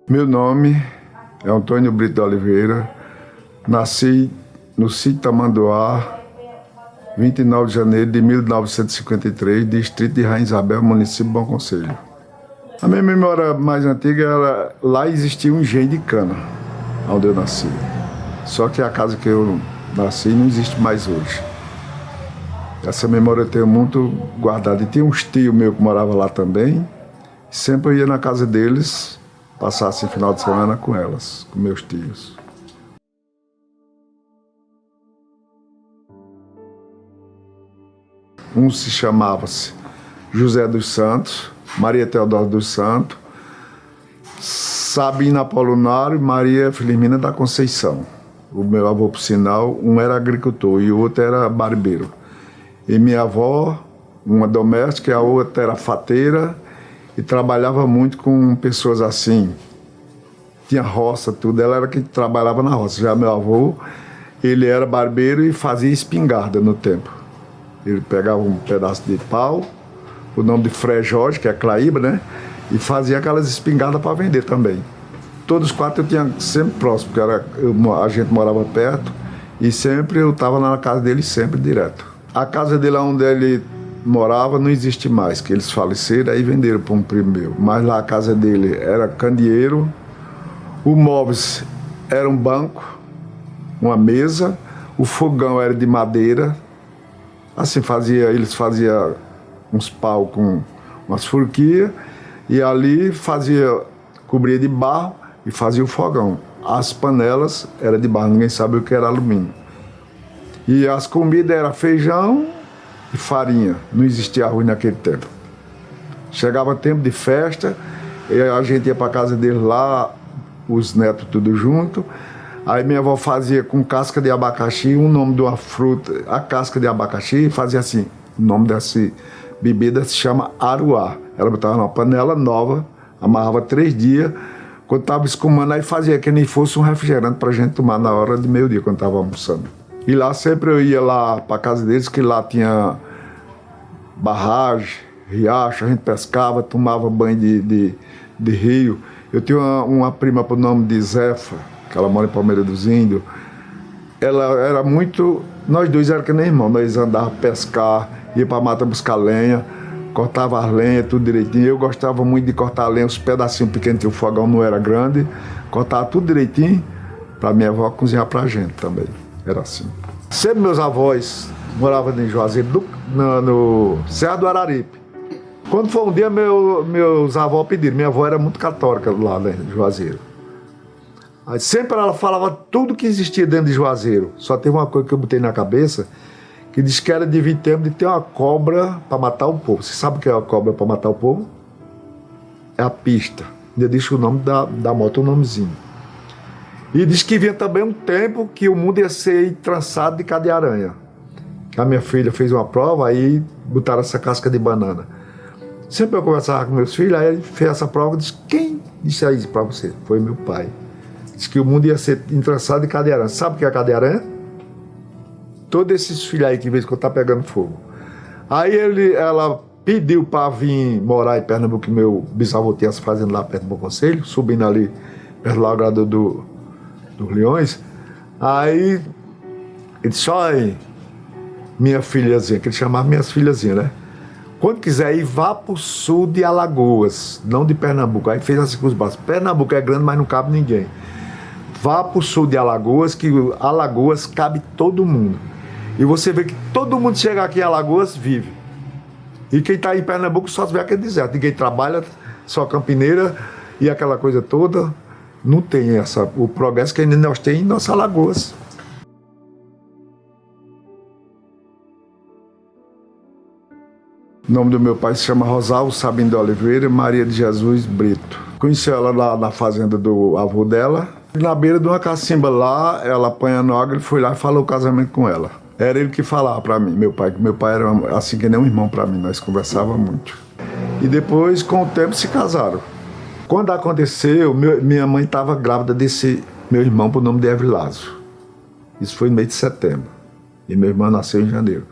Meu nome é Antônio Brito de Oliveira, nasci no sítio Tamanduá, 29 de janeiro de 1953, distrito de Rainha Isabel, município de Bom Conselho. A minha memória mais antiga era lá existia um engenho de cana, onde eu nasci. Só que a casa que eu nasci não existe mais hoje. Essa memória eu tenho muito guardada. E tinha uns tios meus que moravam lá também. Sempre eu ia na casa deles, passar assim final de semana com elas, com meus tios. Um se chamava-se José dos Santos, Maria Teodoro dos Santos, Sabina Apolinário e Maria Filomena da Conceição. O meu avô, por sinal, um era agricultor e o outro era barbeiro. E minha avó, uma doméstica, e a outra era fateira e trabalhava muito com pessoas assim. Tinha roça, tudo. Ela era que trabalhava na roça. Já meu avô, ele era barbeiro e fazia espingarda no tempo. Ele pegava um pedaço de pau, o nome de Frei Jorge, que é Claíba, né? E fazia aquelas espingardas para vender também. Todos os quatro eu tinha sempre próximo, porque a gente morava perto e sempre eu estava na casa dele, sempre direto. A casa dele, onde ele morava, não existe mais, que eles faleceram, aí venderam para um primo meu. Mas lá a casa dele era candeeiro, o móveis era um banco, uma mesa, o fogão era de madeira, assim eles faziam uns pau com umas forquias, e ali cobria de barro e fazia o fogão. As panelas eram de barro, ninguém sabia o que era alumínio. E as comidas eram feijão e farinha, não existia arroz naquele tempo. Chegava tempo de festa, e a gente ia para casa dele lá, os netos tudo junto. Aí minha avó fazia com casca de abacaxi, o nome de uma fruta, a casca de abacaxi, fazia assim, o nome dessa bebida se chama aruá. Ela botava numa panela nova, amarrava 3 dias, quando estava escumando, aí fazia que nem fosse um refrigerante para a gente tomar na hora de meio-dia, quando estava almoçando. E lá sempre eu ia lá para casa deles, que lá tinha barragem, riacho, a gente pescava, tomava banho de rio. Eu tinha uma prima por nome de Zefa, que ela mora em Palmeiras dos Índios. Ela era muito... Nós dois éramos que nem irmãos, nós andávamos pescar, ia para a mata buscar lenha, cortava as lenhas, tudo direitinho. Eu gostava muito de cortar a lenha, os pedacinhos pequenos, que o fogão não era grande, cortava tudo direitinho, para minha avó cozinhar para a gente também. Era assim. Sempre meus avós moravam em Juazeiro, no Serra do Araripe. Quando foi um dia, meus avós pediram. Minha avó era muito católica lá, né, em Juazeiro. Aí sempre ela falava tudo que existia dentro de Juazeiro. Só teve uma coisa que eu botei na cabeça, que disse que era de tempo de ter uma cobra para matar o povo. Você sabe o que é a cobra para matar o povo? É a pista. Ainda disse o nome da moto, o nomezinho. E diz que vinha também um tempo que o mundo ia ser trançado de cadeia-aranha. A minha filha fez uma prova, aí botaram essa casca de banana. Sempre eu conversava com meus filhos, aí ele fez essa prova e disse, quem disse isso para você? Foi meu pai. Disse que o mundo ia ser trançado de cadeia-aranha. Sabe o que é cadeia-aranha? Todos esses filhos aí que de vez em quando tá pegando fogo. Aí ela pediu para vir morar em Pernambuco, que meu bisavô tinha se fazendo lá perto do Bom Conselho, subindo ali perto do Lago dos Leões. Aí ele disse, olha, minha filhazinha, que ele chamava minhas filhazinhas, né? Quando quiser ir, vá pro sul de Alagoas, não de Pernambuco. Aí fez assim com os braços. Pernambuco é grande, mas não cabe ninguém. Vá pro sul de Alagoas, que Alagoas cabe todo mundo. E você vê que todo mundo chega aqui em Alagoas, vive. E quem está em Pernambuco só vê aquele deserto. Ninguém trabalha, só campineira e aquela coisa toda. Não tem o progresso que ainda nós temos em nossas Alagoas. O nome do meu pai se chama Rosalvo Sabino de Oliveira Maria de Jesus Brito. Conheci ela lá na fazenda do avô dela. Na beira de uma cacimba lá, ela apanhando água, ele foi lá e falou o casamento com ela. Era ele que falava para mim, meu pai, que meu pai era assim que nem um irmão para mim, nós conversávamos muito. E depois, com o tempo, se casaram. Quando aconteceu, minha mãe estava grávida desse meu irmão por nome de Evilásio. Isso foi no mês de setembro. E meu irmão nasceu em janeiro.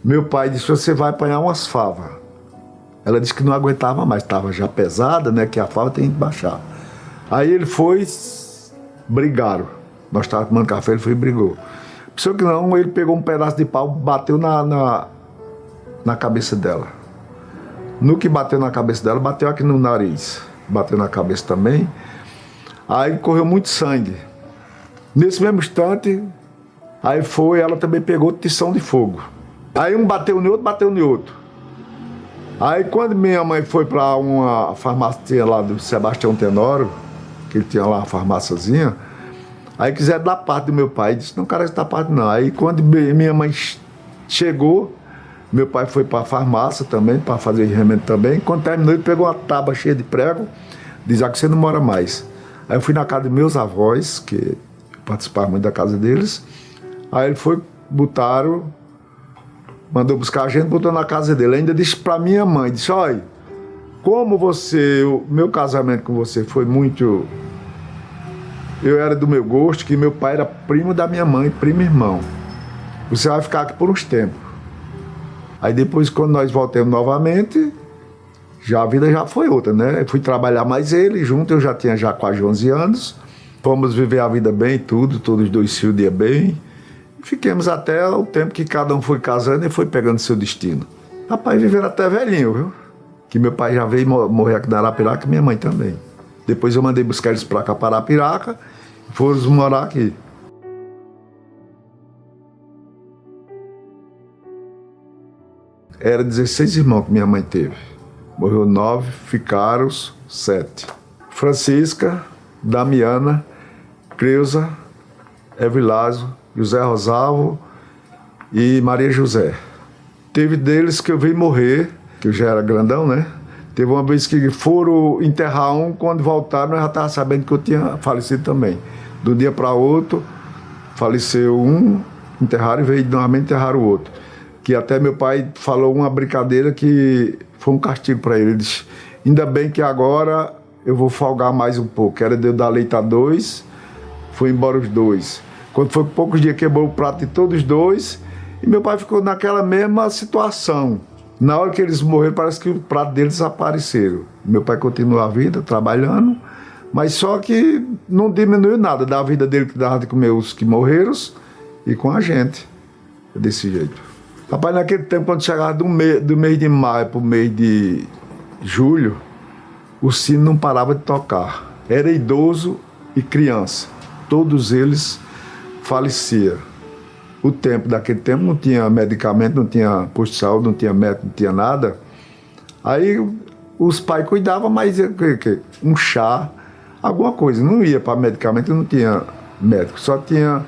Meu pai disse, você vai apanhar umas favas. Ela disse que não aguentava mais, estava já pesada, né, que a fava tem que baixar. Aí ele foi, brigaram. Nós estávamos tomando café, ele foi e brigou. Pensou que não, ele pegou um pedaço de pau, bateu na cabeça dela. No que bateu na cabeça dela, bateu aqui no nariz. Bateu na cabeça também. Aí correu muito sangue. Nesse mesmo instante, aí foi, ela também pegou tição de fogo. Aí um bateu no outro, bateu no outro. Aí quando minha mãe foi para uma farmácia lá do Sebastião Tenório, que ele tinha lá uma farmáciazinha, aí quiseram dar parte do meu pai. Disse, não, cara, dar parte não. Aí quando minha mãe chegou, meu pai foi para a farmácia também, para fazer remédio também. Quando terminou, ele pegou uma tábua cheia de prego, disse, que você não mora mais. Aí eu fui na casa dos meus avós, que eu participava muito da casa deles. Aí ele foi, botaram, mandou buscar a gente, botou na casa dele. Ainda disse para minha mãe, disse, olha, como o meu casamento com você foi muito... Eu era do meu gosto, que meu pai era primo da minha mãe, primo e irmão. Você vai ficar aqui por uns tempos. Aí depois, quando nós voltamos novamente, a vida já foi outra, né? Eu fui trabalhar mais ele, junto, eu já tinha quase 11 anos. Fomos viver a vida bem, tudo, todos os dois se o dia bem. Fiquemos até o tempo que cada um foi casando e foi pegando seu destino. Rapaz, viveram até velhinho, viu? Que meu pai já veio morrer aqui na Arapiraca e minha mãe também. Depois eu mandei buscar eles para cá, para Arapiraca, e foram morar aqui. Era 16 irmãos que minha mãe teve. Morreu 9, ficaram 7. Francisca, Damiana, Creuza, Evilásio, José Rosalvo e Maria José. Teve deles que eu vi morrer, que eu já era grandão, né? Teve uma vez que foram enterrar um, quando voltaram, eu já estava sabendo que eu tinha falecido também. De um dia para outro, faleceu um, enterraram e veio novamente enterrar o outro. Que até meu pai falou uma brincadeira que foi um castigo para ele. Ele disse, ainda bem que agora eu vou folgar mais um pouco. Era de eu dar leite a 2, foi embora os 2. Quando foi poucos dias, quebrou o prato de todos os 2, e meu pai ficou naquela mesma situação. Na hora que eles morreram, parece que o prato deles desapareceram. Meu pai continuou a vida, trabalhando, mas só que não diminuiu nada da vida dele, que dava de comer os que morreram, e com a gente. Desse jeito. Rapaz, naquele tempo, quando chegava do mês de maio para o mês de julho, o sino não parava de tocar. Era idoso e criança. Todos eles faleciam. O tempo, daquele tempo, não tinha medicamento, não tinha posto de saúde, não tinha médico, não tinha nada. Aí os pais cuidavam, mas um chá, alguma coisa. Não ia para medicamento, não tinha médico. Só tinha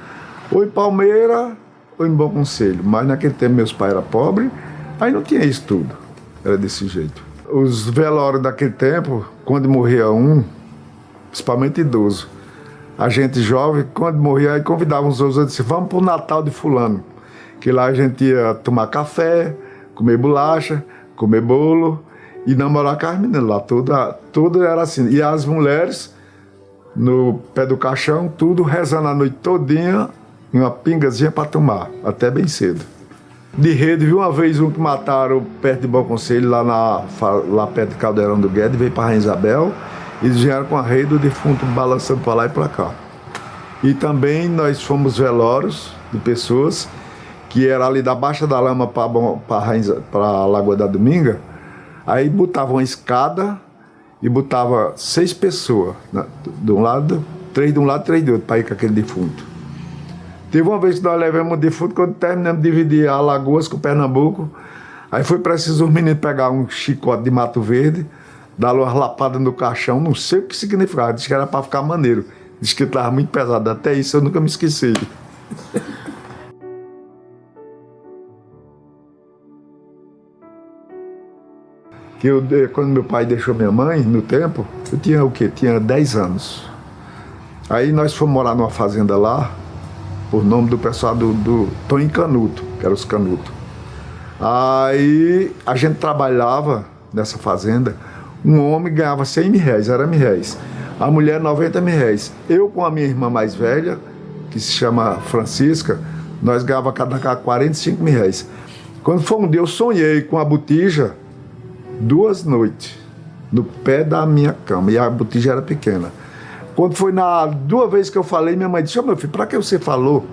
ou em Palmeira ou em Bom Conselho. Mas naquele tempo meus pais eram pobres, aí não tinha isso tudo. Era desse jeito. Os velórios daquele tempo, quando morria um, principalmente idoso, a gente jovem, quando morria, aí convidava uns outros, disse, vamos para o Natal de fulano. Que lá a gente ia tomar café, comer bolacha, comer bolo e namorar com as meninas lá. Tudo era assim. E as mulheres, no pé do caixão, tudo rezando a noite todinha, uma pingazinha para tomar, até bem cedo. De rede, vi uma vez um que mataram perto de Bom Conselho, lá perto de Caldeirão do Guedes, veio para a Rainha Isabel. Eles vieram com a rede do defunto balançando para lá e para cá. E também nós fomos velórios de pessoas que era ali da Baixa da Lama para a Lagoa da Dominga. Aí botavam uma escada e botava 6 pessoas, de um lado, 3 de um lado, 3 de outro, para ir com aquele defunto. Teve uma vez que nós levamos o defunto, quando terminamos de dividir Alagoas com Pernambuco, aí foi preciso os meninos pegar um chicote de mato verde, dar umas lapadas no caixão, não sei o que significava, disse que era para ficar maneiro, disse que estava muito pesado, até isso eu nunca me esqueci. Quando meu pai deixou minha mãe, no tempo, eu tinha o quê? Tinha 10 anos. Aí nós fomos morar numa fazenda lá, por nome do pessoal do Toninho Canuto, que era os Canuto. Aí a gente trabalhava nessa fazenda, um homem ganhava 100 mil reais, era R$1.000. A mulher 90 mil reais. Eu com a minha irmã mais velha, que se chama Francisca, nós ganhava cada 45 mil reais. Quando foi um dia, eu sonhei com a botija 2 noites, no pé da minha cama, e a botija era pequena. Quando foi na 2 vezes que eu falei, minha mãe disse: meu filho, pra que você falou?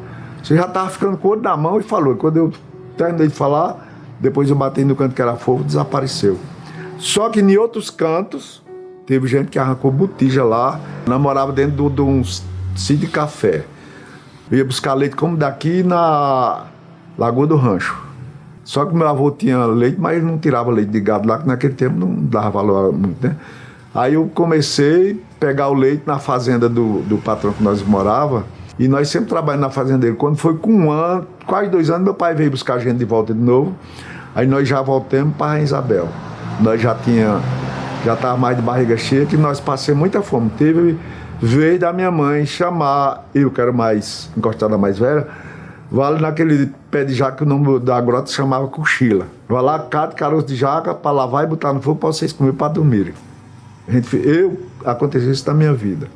Você já estava ficando com o olho na mão e falou. E quando eu terminei de falar, depois eu bati no canto que era fogo, desapareceu. Só que em outros cantos, teve gente que arrancou botija lá, namorava dentro de um sítio de café. Eu ia buscar leite como daqui na Lagoa do Rancho. Só que meu avô tinha leite, mas ele não tirava leite de gado lá, que naquele tempo não dava valor muito, né? Aí eu comecei a pegar o leite na fazenda do patrão que nós morava, e nós sempre trabalhamos na fazenda dele. Quando foi com 1 ano, quase 2 anos, meu pai veio buscar a gente de volta de novo. Aí nós já voltamos para a Isabel. Nós já estava mais de barriga cheia, que nós passamos muita fome. Teve vez da minha mãe chamar, eu que era mais encostada mais velha, vale naquele pé de jaca que o nome da grota se chamava cochila. Vai lá, cata caroço de jaca para lavar e botar no fogo para vocês comerem para dormirem. Aconteceu isso na minha vida.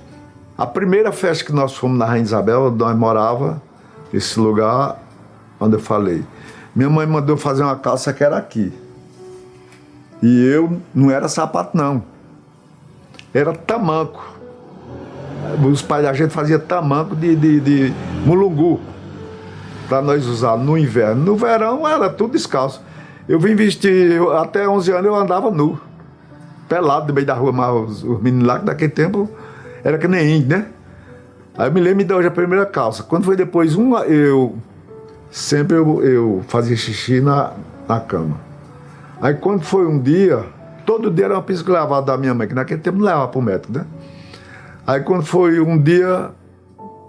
A primeira festa que nós fomos na Rainha Isabel, nós morava nesse lugar onde eu falei. Minha mãe mandou fazer uma calça que era aqui. E eu não era sapato, não. Era tamanco. Os pais da gente faziam tamanco de mulungu para nós usar no inverno. No verão era tudo descalço. Eu vim vestir, até 11 anos eu andava nu, pelado no meio da rua, mas os meninos lá, que naquele tempo era que nem índio, né? Aí eu me lembro de hoje a primeira calça. Quando foi depois eu fazia xixi na cama. Aí quando foi um dia, todo dia era uma pista que levava da minha mãe, que naquele tempo não levava pro médico, né? Aí quando foi um dia,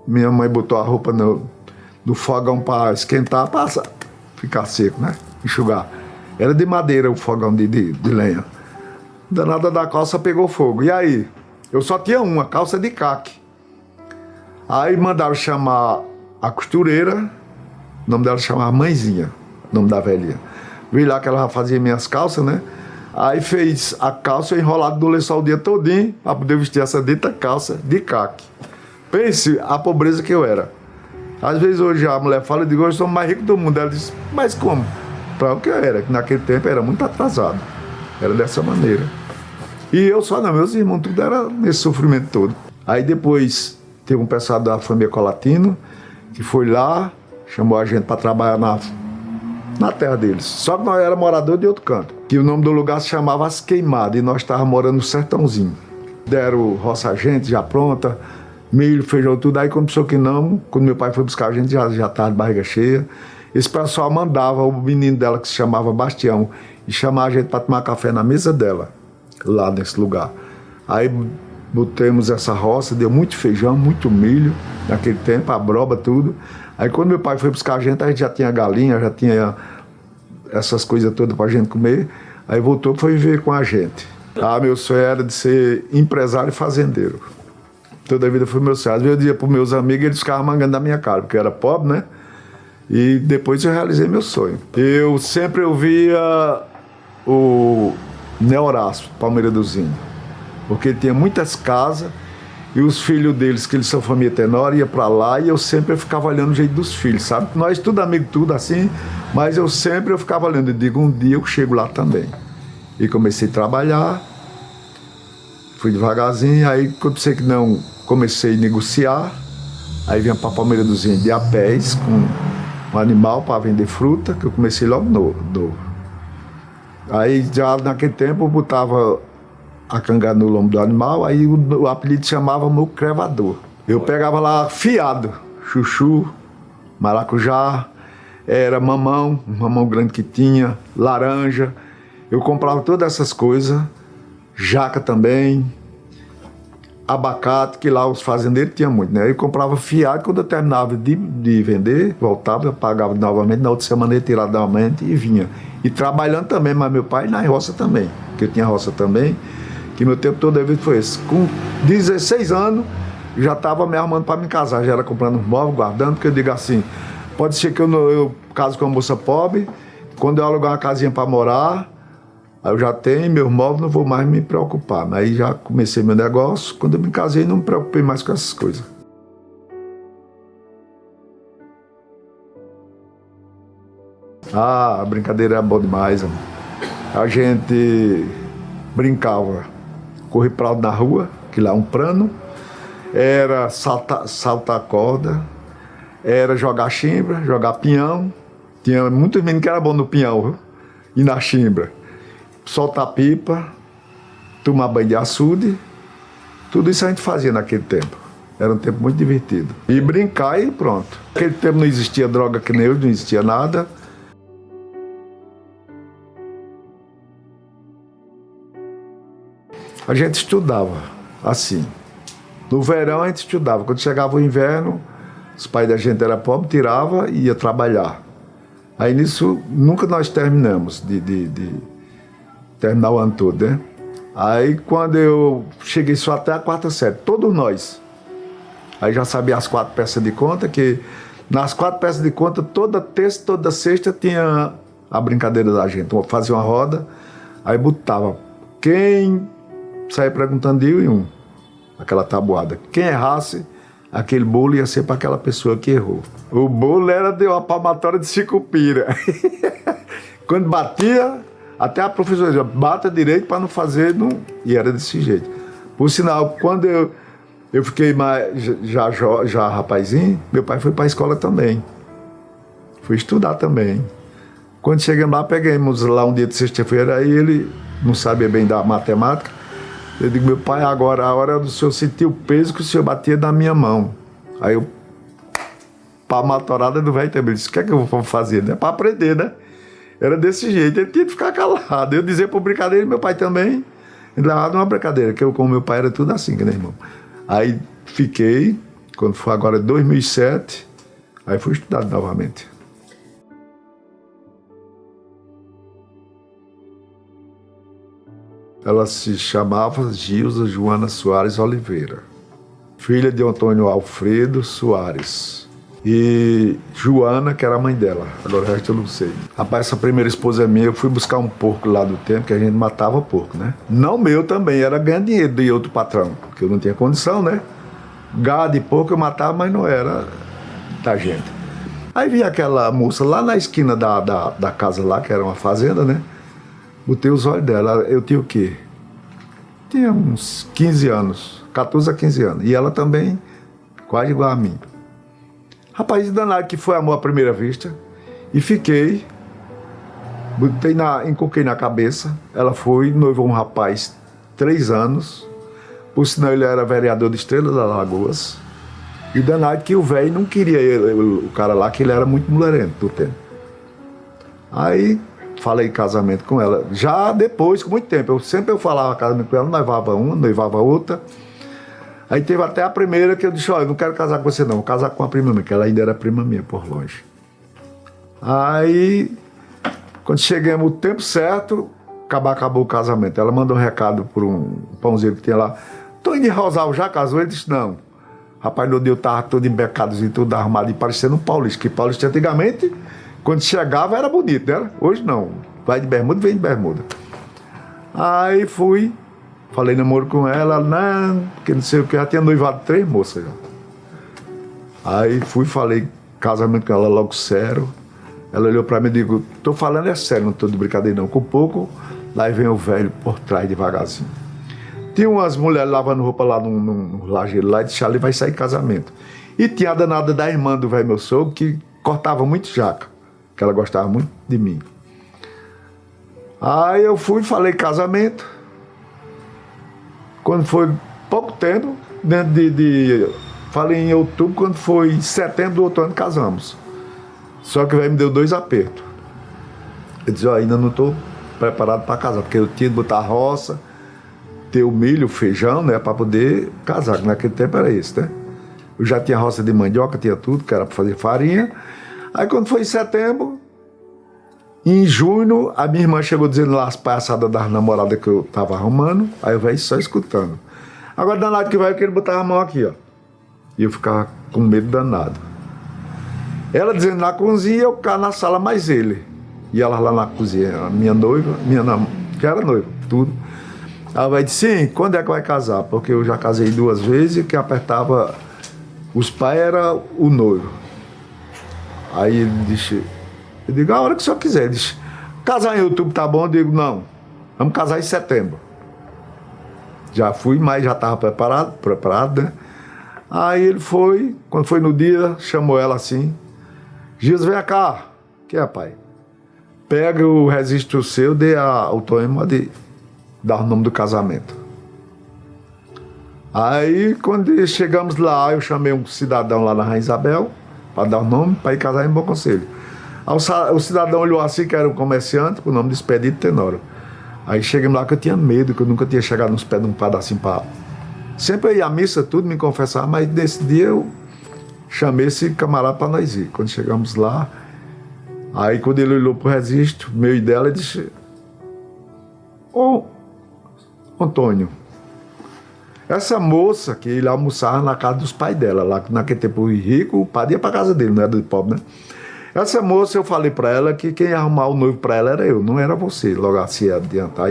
minha mãe botou a roupa no fogão para esquentar, para ficar seco, né? Enxugar. Era de madeira o fogão de lenha. Danada da calça pegou fogo. E aí? Eu só tinha uma calça de caque. Aí mandaram chamar a costureira, o nome dela chamava Mãezinha, o nome da velhinha. Veio lá que ela fazia minhas calças, né? Aí fez a calça enrolada no lençol o dia todinho para poder vestir essa dita calça de caque. Pense a pobreza que eu era. Às vezes hoje a mulher fala, eu digo, eu sou o mais rico do mundo. Ela diz, mas como? Para o que eu era, que naquele tempo era muito atrasado. Era dessa maneira. E eu só não, meus irmãos, tudo era nesse sofrimento todo. Aí depois teve um pessoal da família Colatino que foi lá, chamou a gente para trabalhar na terra deles. Só que nós era morador de outro canto, que o nome do lugar se chamava As Queimadas, e nós estávamos morando no sertãozinho. Deram roça a gente, já pronta, milho, feijão, tudo. Aí quando pensou que não, quando meu pai foi buscar a gente, já estava de barriga cheia. Esse pessoal mandava o menino dela, que se chamava Bastião, e chamava a gente para tomar café na mesa dela, lá nesse lugar. Aí botamos essa roça, deu muito feijão, muito milho, naquele tempo, a broba, tudo. Aí quando meu pai foi buscar a gente já tinha galinha, já tinha essas coisas todas pra gente comer. Aí voltou e foi viver com a gente. Meu sonho era de ser empresário e fazendeiro. Toda a vida foi meu sonho. Às vezes eu dizia pros meus amigos, eles ficavam mangando da minha cara, porque eu era pobre, né? E depois eu realizei meu sonho. Eu sempre ouvia o Né Horácio, Palmeira do Zinho, porque ele tinha muitas casas. E os filhos deles, que eles são família tenora, ia pra lá e eu sempre ficava olhando o jeito dos filhos, sabe? Nós tudo amigo, tudo assim, mas eu ficava olhando. Eu digo, um dia eu chego lá também. E comecei a trabalhar, fui devagarzinho, aí quando pensei que não, comecei a negociar, aí vinha pra Palmeira dos Índios de a pés, com um animal para vender fruta, que eu comecei logo novo. Aí já naquele tempo eu botava a canga no lombo do animal, aí o apelido chamava meu crevador. Eu pegava lá fiado, chuchu, maracujá, era mamão, um mamão grande que tinha, laranja. Eu comprava todas essas coisas, jaca também, abacate, que lá os fazendeiros tinham muito, né? Eu comprava fiado, quando eu terminava de vender, voltava, eu pagava novamente, na outra semana eu tirava novamente e vinha. E trabalhando também, mas meu pai na roça também, porque eu tinha roça também, que meu tempo todo foi esse. Com 16 anos, já estava me arrumando para me casar, já era comprando um móvel, guardando, porque eu digo assim, pode ser que eu caso com uma moça pobre, quando eu alugar uma casinha para morar, aí eu já tenho meus móveis, não vou mais me preocupar. Aí já comecei meu negócio, quando eu me casei não me preocupei mais com essas coisas. A brincadeira era boa demais, amor. A gente brincava, correr pra lá na rua, que lá é um prano, era saltar corda, era jogar chimbra, jogar pinhão. Tinha muitos meninos que eram bons no pinhão, viu? E na chimbra. Soltar pipa, tomar banho de açude. Tudo isso a gente fazia naquele tempo. Era um tempo muito divertido. E brincar e pronto. Naquele tempo não existia droga que nem hoje, não existia nada. A gente estudava assim. No verão a gente estudava. Quando chegava o inverno, os pais da gente eram pobres, tirava e ia trabalhar. Aí nisso, nunca nós terminamos de terminar o ano todo, né? Aí quando eu cheguei só até a quarta série, todos nós. Aí já sabia as 4 peças de conta, que nas 4 peças de conta, toda terça, toda sexta tinha a brincadeira da gente. Fazia uma roda, aí botava quem saía perguntando de um, aquela tabuada. Quem errasse, aquele bolo ia ser para aquela pessoa que errou. O bolo era de uma palmatória de Sicupira. Quando batia, até a professora dizia, bata direito para não fazer, não... E era desse jeito. Por sinal, quando eu fiquei mais, já rapazinho, meu pai foi para a escola também. Fui estudar também. Quando chegamos lá, pegamos lá um dia de sexta-feira, aí ele não sabia bem da matemática. Eu digo, meu pai, agora a hora do senhor sentir o peso que o senhor batia na minha mão. Aí eu, palmatorada do velho também, disse, o que é que eu vou fazer? É para aprender, né? Era desse jeito, ele tinha que ficar calado. Eu dizia por brincadeira, meu pai também. Ele levava numa brincadeira, que eu com meu pai era tudo assim, né, irmão? Aí fiquei, quando foi agora 2007, aí fui estudar novamente. Ela se chamava Gilza Joana Soares Oliveira, filha de Antônio Alfredo Soares. E Joana, que era a mãe dela, agora o resto eu não sei. Rapaz, essa primeira esposa minha, eu fui buscar um porco lá do tempo, que a gente matava porco, né? Não meu também, era ganhar dinheiro de outro patrão, porque eu não tinha condição, né? Gado e porco eu matava, mas não era da gente. Aí vi aquela moça lá na esquina da casa lá, que era uma fazenda, né? Botei os olhos dela, eu tinha o quê? Tinha uns 15 anos, 14 a 15 anos. E ela também, quase igual a mim. Rapaz, danado que foi amor à primeira vista. E fiquei, encoquei na cabeça. Ela foi, noivou um rapaz, 3 anos. Por sinal, ele era vereador de Estrela das Lagoas. E danado que o velho não queria o cara lá, que ele era muito mulherento do tempo. Aí falei casamento com ela. Já depois, com muito tempo, eu falava casamento com ela, noivava uma, noivava outra. Aí teve até a primeira que eu disse, olha, eu não quero casar com você não, vou casar com a prima minha, que ela ainda era prima minha, por longe. Aí, quando chegamos o tempo certo, acabou o casamento. Ela mandou um recado por um pãozinho que tinha lá. Tô indo em Rosal, já casou? Ele disse, não. Rapaz, no dia eu tava todo embecadozinho, tudo arrumado, e parecendo um paulista, que paulista antigamente... Quando chegava era bonito, né? Hoje não. Vai de bermuda, vem de bermuda. Aí fui, falei namoro com ela, não, porque não sei o que, já tinha noivado 3 moças já. Aí fui, falei casamento com ela logo sério. Ela olhou pra mim e disse, tô falando é sério, não tô de brincadeira não. Com pouco, lá vem o velho por trás devagarzinho. Tinha umas mulheres lavando roupa lá num lajeiro lá e disse, ali vai sair casamento. E tinha a danada da irmã do velho meu sogro que cortava muito jaca, que ela gostava muito de mim. Aí eu fui, falei casamento. Quando foi pouco tempo, dentro falei em outubro, quando foi em setembro do outro ano, casamos. Só que o velho me deu 2 apertos. Eu disse, ainda não estou preparado para casar, porque eu tinha que botar a roça, ter o milho, o feijão, né, para poder casar, que naquele tempo era isso, né? Eu já tinha roça de mandioca, tinha tudo, que era para fazer farinha. Aí quando foi em setembro, em junho, a minha irmã chegou dizendo lá as palhaçadas das namoradas que eu tava arrumando, aí eu veio só escutando. Agora danado que vai, que ele botava a mão aqui, ó. E eu ficava com medo danado. Ela dizendo na cozinha, eu ficava na sala, mais ele. E ela lá na cozinha, a minha noiva, que era noiva, tudo. Ela vai dizer, sim, quando é que vai casar? Porque eu já casei 2 vezes e quem apertava os pais era o noivo. Aí ele disse, eu digo, a hora que o senhor quiser. Ele disse, casar em outubro tá bom? Eu digo, não, vamos casar em setembro. Já fui, mas já estava preparado, né? Aí ele foi, quando foi no dia, chamou ela assim, Gilson, vem cá. Que é, pai? Pega o registro seu, dê ao Tonho de dar o nome do casamento. Aí, quando chegamos lá, eu chamei um cidadão lá na Rainha Isabel, para dar o nome, para ir casar em Bom Conselho. Aí o cidadão olhou assim, que era um comerciante, com o nome de Expedito Tenório. Aí chegamos lá que eu tinha medo, que eu nunca tinha chegado nos pés de um pedacinho para... Sempre eu ia à missa, tudo, me confessava, mas nesse dia eu chamei esse camarada para nós ir. Quando chegamos lá, aí quando ele olhou pro registro, meu e dela, ele disse, ô, Antônio, essa moça que ele almoçava na casa dos pais dela, lá naquele tempo rico, o padre ia pra casa dele, não era de pobre, né? Essa moça, eu falei pra ela que quem ia arrumar o noivo pra ela era eu, não era você, logo assim adiantar.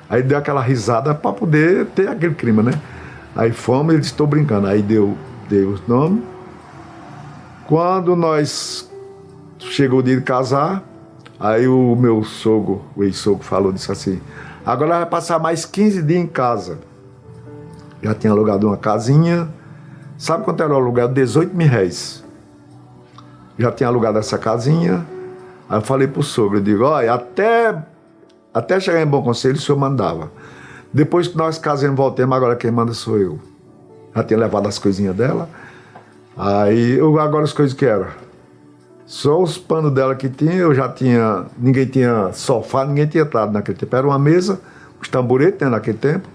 Aí deu aquela risada pra poder ter aquele clima, né? Aí fomos, ele disse, estou brincando. Aí deu os nomes. Quando nós chegou o dia de casar, aí o meu sogro, o ex-sogro falou, disse assim, agora vai passar mais 15 dias em casa. Já tinha alugado uma casinha. Sabe quanto era o aluguel? 18 mil reais. Já tinha alugado essa casinha. Aí eu falei pro sogro, eu digo, olha, até chegar em Bom Conselho, o senhor mandava. Depois que nós casamos, voltemos, agora quem manda sou eu. Já tinha levado as coisinhas dela. Aí, agora as coisas que eram. Só os panos dela que tinha, eu já tinha... Ninguém tinha sofá, ninguém tinha entrado naquele tempo. Era uma mesa, os tamboretes, né, naquele tempo.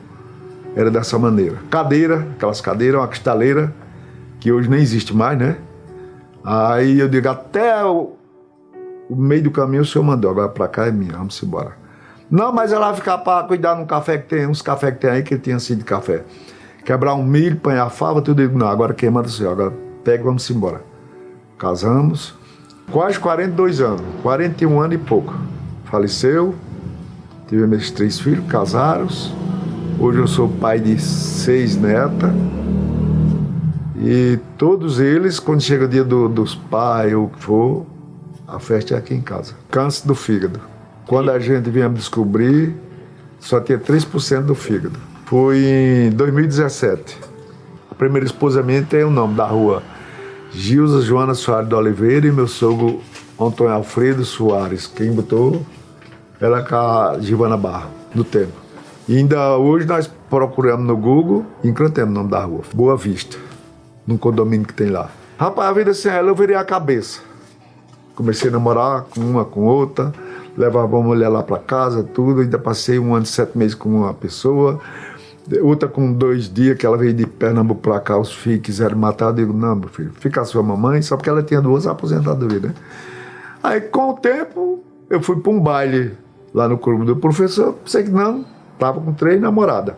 Era dessa maneira. Cadeira, aquelas cadeiras, uma cristaleira, que hoje nem existe mais, né? Aí eu digo, até o meio do caminho o senhor mandou, agora pra cá é minha, vamos embora. Não, mas ela vai ficar para cuidar num café que tem, uns cafés que tem aí, que tinha sido de café. Quebrar um milho, apanhar fava, tudo. Eu digo, não, agora quem manda o senhor, agora pega e vamos embora. Casamos, quase 42 anos, 41 anos e pouco. Faleceu, tive meus 3 filhos, casaram. Hoje eu sou pai de 6 netas. E todos eles, quando chega o dia dos pais ou o que for, a festa é aqui em casa. Câncer do fígado. Quando a gente vinha descobrir, só tinha 3% do fígado. Foi em 2017. A primeira esposa minha tem o nome da rua Gilza Joana Soares de Oliveira e meu sogro Antônio Alfredo Soares. Quem botou ela com a Giovana Barra, no tempo. E ainda hoje nós procuramos no Google e encontramos o nome da rua. Boa Vista, num condomínio que tem lá. Rapaz, a vida sem ela eu virei a cabeça. Comecei a namorar com uma, com outra, levava uma mulher lá para casa, tudo. Ainda passei 1 ano e 7 meses com uma pessoa, outra com 2 dias, que ela veio de Pernambuco para cá, os filhos quiseram matar. Eu digo, não, meu filho, fica a sua mamãe, só porque ela tinha 2 aposentadorias, né? Aí, com o tempo, eu fui para um baile lá no clube do professor, sei que não, estava com 3 namoradas.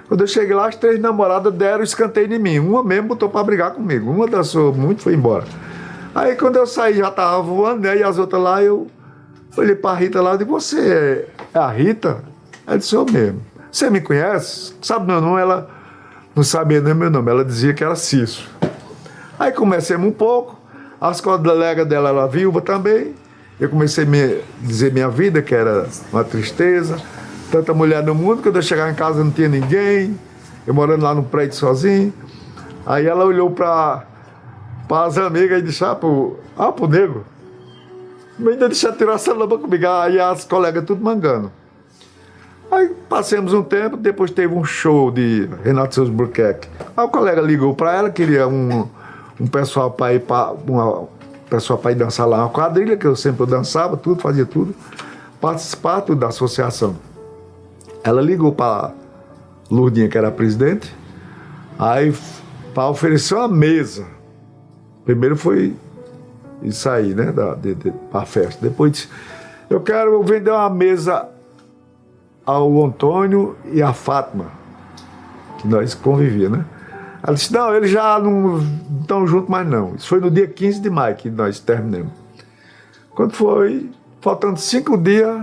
Quando eu cheguei lá, as 3 namoradas deram escanteio em mim. Uma mesmo botou para brigar comigo, uma dançou muito e foi embora. Aí quando eu saí, já tava voando, né? E as outras lá, eu olhei pra Rita lá e disse, você é a Rita? Ela disse, eu mesmo. Você me conhece? Sabe meu nome? Ela não sabia nem meu nome, ela dizia que era Cício. Aí comecemos um pouco, as colegas dela eram viúva também. Eu comecei a dizer minha vida, que era uma tristeza. Tanta mulher no mundo, quando eu chegava em casa não tinha ninguém. Eu morando lá no prédio sozinho. Aí ela olhou para as amigas e disse, pro nego, ainda deixa tirar essa lama comigo. Aí as colegas tudo mangando. Aí passamos um tempo, depois teve um show de Renato Seus Burquerque. Aí o colega ligou para ela, queria um pessoal para ir para ir dançar lá, uma quadrilha, que eu sempre dançava, tudo, fazia tudo, participar tudo da associação. Ela ligou para Lourdinha, que era a presidente, aí para oferecer uma mesa. Primeiro foi isso aí, né, para a festa. Depois disse, eu quero vender uma mesa ao Antônio e a Fátima, que nós convivíamos, né? Ela disse, não, eles já não estão juntos mais não. Isso foi no dia 15 de maio que nós terminamos. Quando foi, faltando 5 dias,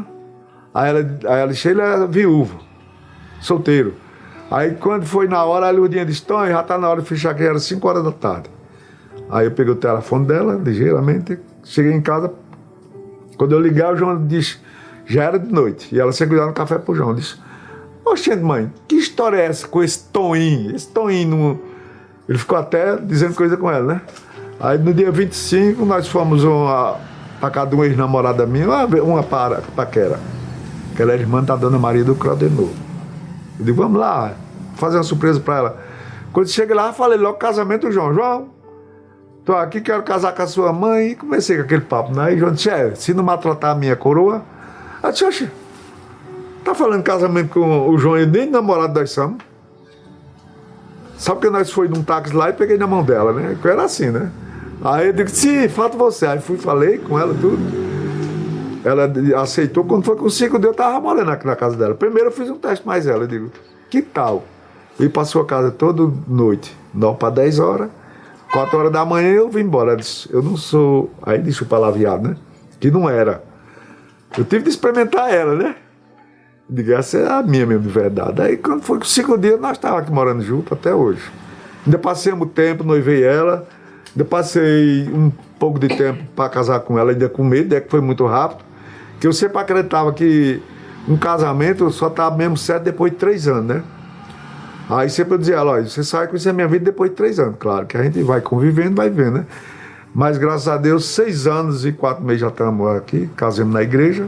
aí ela disse, ele é viúvo, solteiro. Aí quando foi na hora, a Lourdinha disse, então, já está na hora de fechar, que era 5 horas da tarde. Aí eu peguei o telefone dela, ligeiramente, cheguei em casa. Quando eu liguei, o João disse, já era de noite. E ela sem cuidar no café pro João. Disse, ô oxente, mãe, que história é essa com esse Toninho? Esse Toninho, ele ficou até dizendo coisa com ela, né? Aí no dia 25 nós fomos pra casa de uma ex-namorada minha, uma paquera, que ela é irmã da dona Maria do Crodenor. Eu digo, vamos lá, fazer uma surpresa pra ela. Quando chega lá, falei logo casamento do João. João, tô aqui, quero casar com a sua mãe. E comecei com aquele papo, né? E João disse, se não maltratar a minha coroa... Eu disse, oxe, tá falando casamento com o João e nem namorado nós somos? Sabe que nós foi num táxi lá e peguei na mão dela, né? Que era assim, né? Aí eu digo, sim, falta você. Aí falei com ela tudo. Ela aceitou. Quando foi com 5 dias, eu tava morando aqui na casa dela. Primeiro eu fiz um teste mais ela. Eu digo, que tal? E para sua casa toda noite, 9 para 10 horas, 4 horas da manhã eu vim embora. Ela disse, eu não sou. Aí disse o palavreado, né? Que não era. Eu tive de experimentar ela, né? Eu digo, essa é a minha mesmo, de verdade. Aí quando foi com 5 dias, nós estávamos aqui morando junto até hoje. Ainda passei um tempo, noivei ela. Ainda passei um pouco de tempo para casar com ela, ainda com medo, que foi muito rápido. Que eu sempre acreditava que um casamento só estava mesmo certo depois de 3 anos, né? Aí sempre eu dizia, olha, você sai com isso a minha vida depois de 3 anos. Claro que a gente vai convivendo, vai vendo, né? Mas graças a Deus, 6 anos e 4 meses já estamos aqui, casamos na igreja.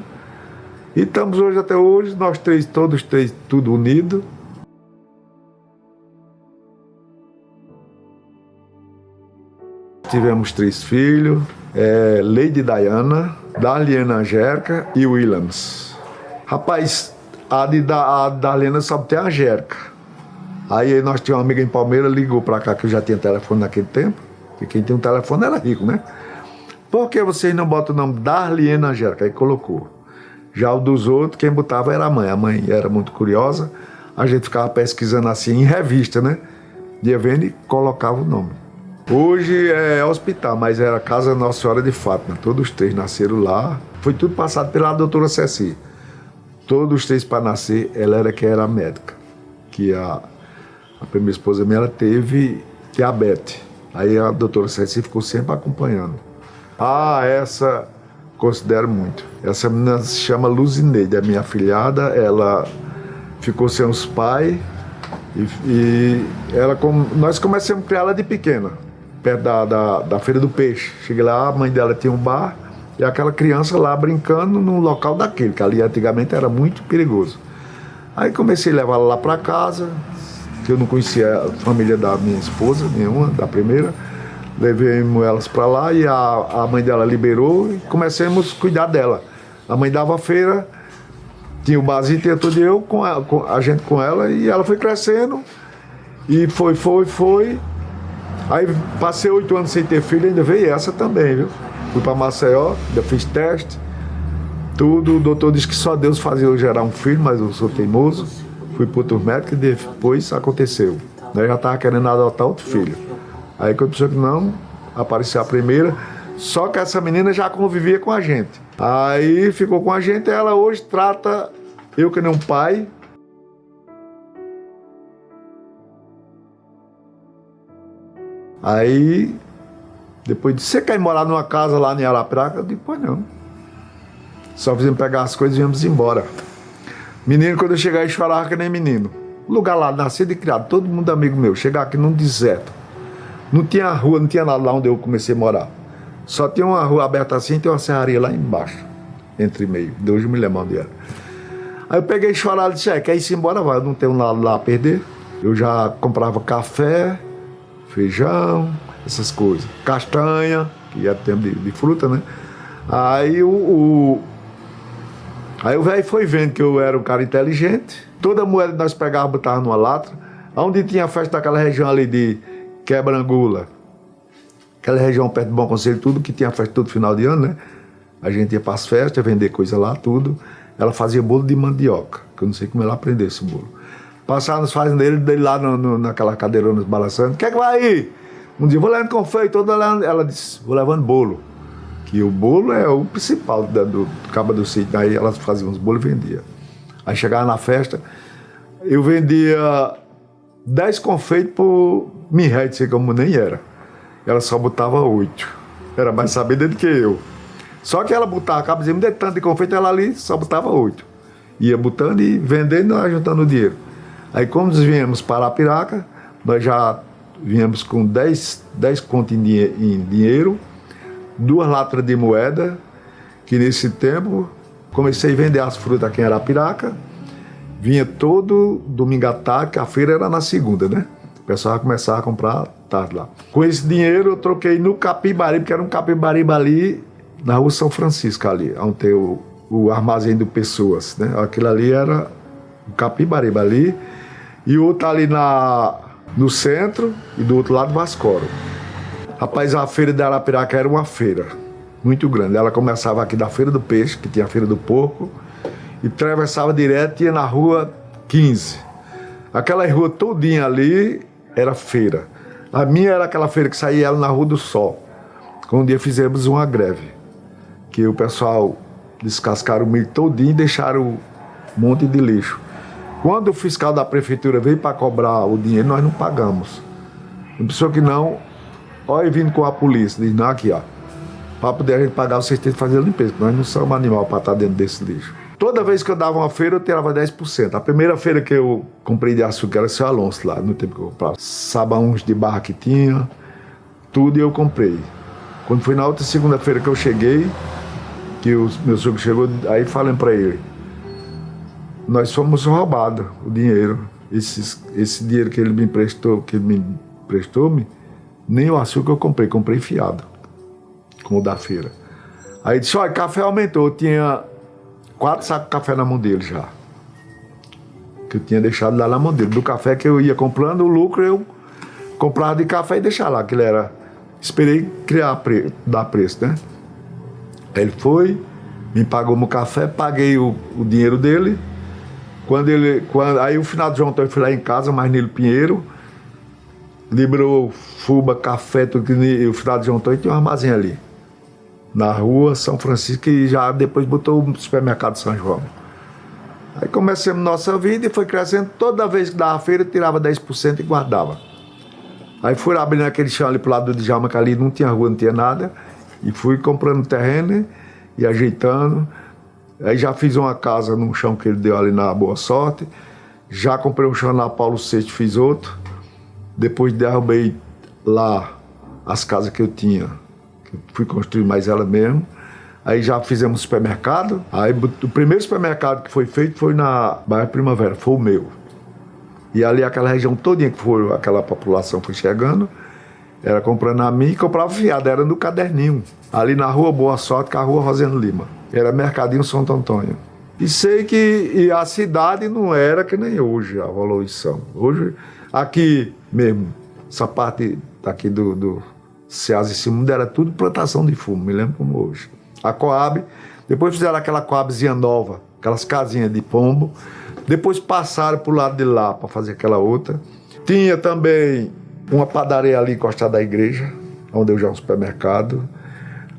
E estamos hoje até hoje, nós três, todos três, tudo unido. Tivemos 3 filhos, Lady Diana, Darliana Angélica e Williams. Rapaz, a Darliana só tem a Angélica. Aí nós tínhamos uma amiga em Palmeiras, ligou pra cá, que eu já tinha telefone naquele tempo, porque quem tem um telefone era rico, né? Por que vocês não botam o nome Darliana Angélica? Aí colocou. Já o dos outros, quem botava era a mãe. A mãe era muito curiosa, a gente ficava pesquisando assim em revista, né? Ia vendo e colocava o nome. Hoje é hospital, mas era Casa Nossa Senhora de Fátima. Todos os 3 nasceram lá. Foi tudo passado pela doutora Ceci. Todos os 3 para nascer, ela era que era médica. Que a primeira esposa minha, ela teve diabetes. Aí a doutora Ceci ficou sempre acompanhando. Essa considero muito. Essa menina se chama Luzineide, é minha afilhada. Ela ficou sem os pais e nós começamos a criar ela de pequena, perto da Feira do Peixe. Cheguei lá, a mãe dela tinha um bar e aquela criança lá brincando num local daquele, que ali antigamente era muito perigoso. Aí comecei a levar ela lá para casa, que eu não conhecia a família da minha esposa, nenhuma, da primeira. Levemos elas para lá e a mãe dela liberou e começamos a cuidar dela. A mãe dava feira, tinha o barzinho, tinha tudo, e eu a gente com ela, e ela foi crescendo e foi. Aí passei 8 anos sem ter filho, ainda veio essa também, viu? Fui para Maceió, ainda fiz teste, tudo. O doutor disse que só Deus fazia eu gerar um filho, mas eu sou teimoso. Fui para outro médico e depois aconteceu. Eu já estava querendo adotar outro filho. Aí quando pensou que não, apareceu a primeira, só que essa menina já convivia com a gente. Aí ficou com a gente, ela hoje trata eu que nem um pai. Aí, depois disse, você quer ir morar numa casa lá em Arapiraca? Eu digo, pois não. Só fizemos pegar as coisas e íamos embora. Menino, quando eu chegar aí, chorava que nem menino. Lugar lá, nascido e criado, todo mundo amigo meu. Chegar aqui num deserto. Não tinha rua, não tinha nada lá onde eu comecei a morar. Só tinha uma rua aberta assim e tem uma serraria lá embaixo, entre meio. De hoje eu me lembro onde era. Aí eu peguei e chorava e disse, quer ir embora? Vai, eu não tenho nada lá a perder. Eu já comprava café, feijão, essas coisas. Castanha, que era tempo de fruta, né? Aí o velho foi vendo que eu era um cara inteligente. Toda moeda que nós pegávamos, botava numa lata. Onde tinha festa daquela região ali de Quebra-Angula, aquela região perto do Bom Conselho, tudo que tinha festa todo final de ano, né? A gente ia para as festas, vender coisa lá, tudo. Ela fazia bolo de mandioca, que eu não sei como ela aprendeu esse bolo. Passava nos fazendeiros dele lá naquela cadeirona balançando. Quer que vai aí? Um dia, vou levando confeito, toda ela disse, vou levando bolo. Que o bolo é o principal do cabo do sítio. Aí elas faziam uns bolos e vendiam. Aí chegava na festa, eu vendia 10 confeitos por R$1.000, sei como nem era. Ela só botava 8. Era mais sabida do que eu. Só que ela botava, acaba dizendo, me dê tanto de confeito, ela ali só botava 8. ia botando e vendendo e nós juntando dinheiro. Aí como nós viemos para Arapiraca, nós já viemos com 10 contos em dinheiro, 2 latas de moeda, que nesse tempo comecei a vender as frutas aqui em Arapiraca, vinha todo domingo à tarde, que a feira era na segunda, né? O pessoal começava a comprar tarde lá. Com esse dinheiro eu troquei no Capibaribe, porque era um Capibaribe ali na rua São Francisco ali, onde tem o armazém do Pessoas, né? Aquilo ali era o Capibaribe ali, e o outro ali no centro e do outro lado Vascoro. Rapaz, a feira de Arapiraca era uma feira muito grande. Ela começava aqui da Feira do Peixe, que tinha a Feira do Porco, e atravessava direto e ia na rua 15. Aquela rua todinha ali era feira. A minha era aquela feira que saía ela na Rua do Sol. Quando um dia fizemos uma greve, que o pessoal descascaram o milho todinho e deixaram um monte de lixo. Quando o fiscal da prefeitura veio para cobrar o dinheiro, nós não pagamos. Uma pessoa que não, olha, vindo com a polícia, diz, não, aqui, ó, para poder a gente pagar, vocês têm que fazer a limpeza, porque nós não somos animal para estar dentro desse lixo. Toda vez que eu dava uma feira, eu tirava 10%. A primeira feira que eu comprei de açúcar era o Seu Alonso, lá no tempo que eu comprava. Sabões de barra que tinha, tudo eu comprei. Quando foi na outra segunda-feira que eu cheguei, que o meu sogro chegou, aí falei para ele, nós fomos roubados, o dinheiro. Esse dinheiro que ele me emprestou, nem o açúcar eu comprei fiado, como o da feira. Aí disse, olha, café aumentou, eu tinha 4 sacos de café na mão dele já, que eu tinha deixado lá na mão dele. Do café que eu ia comprando, o lucro eu comprava de café e deixava lá, que ele era, esperei dar preço, né? Aí ele foi, me pagou meu café, paguei o dinheiro dele. Aí o final de João Antônio foi lá em casa, mais Nilo Pinheiro, liberou fuba, café, tudo que o final de João Antônio tinha um armazém ali, na rua São Francisco, e já depois botou o supermercado São João. Aí começamos nossa vida e foi crescendo. Toda vez que dava feira, eu tirava 10% e guardava. Aí fui abrindo aquele chão ali pro lado do Djalma, que ali não tinha rua, não tinha nada, e fui comprando terreno e ajeitando. Aí já fiz uma casa num chão que ele deu ali na Boa Sorte. Já comprei um chão na Paulo VI, fiz outro. Depois derrubei lá as casas que eu tinha, que fui construir mais ela mesmo. Aí já fizemos supermercado. Aí o primeiro supermercado que foi feito foi na Bairro Primavera, foi o meu. E ali aquela região todinha que foi, aquela população foi chegando, era comprando a mim e comprava fiado, era no caderninho. Ali na rua Boa Sorte, com a rua Rosendo Lima. Era Mercadinho Santo Antônio. E sei que a cidade não era que nem hoje, a evolução. Hoje, aqui mesmo, essa parte daqui do Ceasa e Cimundo era tudo plantação de fumo, me lembro como hoje. A Coab, depois fizeram aquela Coabzinha nova, aquelas casinhas de pombo. Depois passaram para o lado de lá para fazer aquela outra. Tinha também uma padaria ali encostada da igreja, onde eu já um supermercado.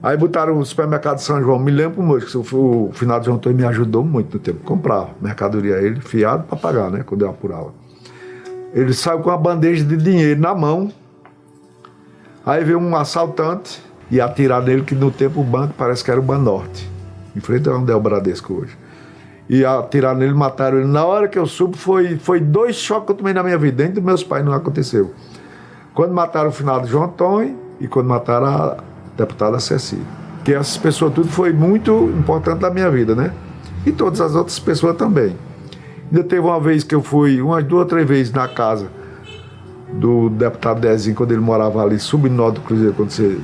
Aí botaram o supermercado São João, me lembro como hoje, que o final de João Antônio me ajudou muito no tempo. Comprava mercadoria ele, fiado para pagar, né, quando eu apurava. Ele saiu com uma bandeja de dinheiro na mão. Aí veio um assaltante e atirar nele, que no tempo o banco parece que era o Banorte, em frente a onde é o Bradesco hoje. E atiraram nele, mataram ele. Na hora que eu subo, foi 2 choques que eu tomei na minha vida. Dentro dos meus pais não aconteceu. Quando mataram o finado João Antônio e quando mataram a deputada Ceci. Que essas pessoas tudo foi muito importante na minha vida, né? E todas as outras pessoas também. Ainda teve uma vez que eu fui, umas 2 ou 3 vezes na casa do deputado Dezinho, quando ele morava ali, subnó do Cruzeiro, quando você,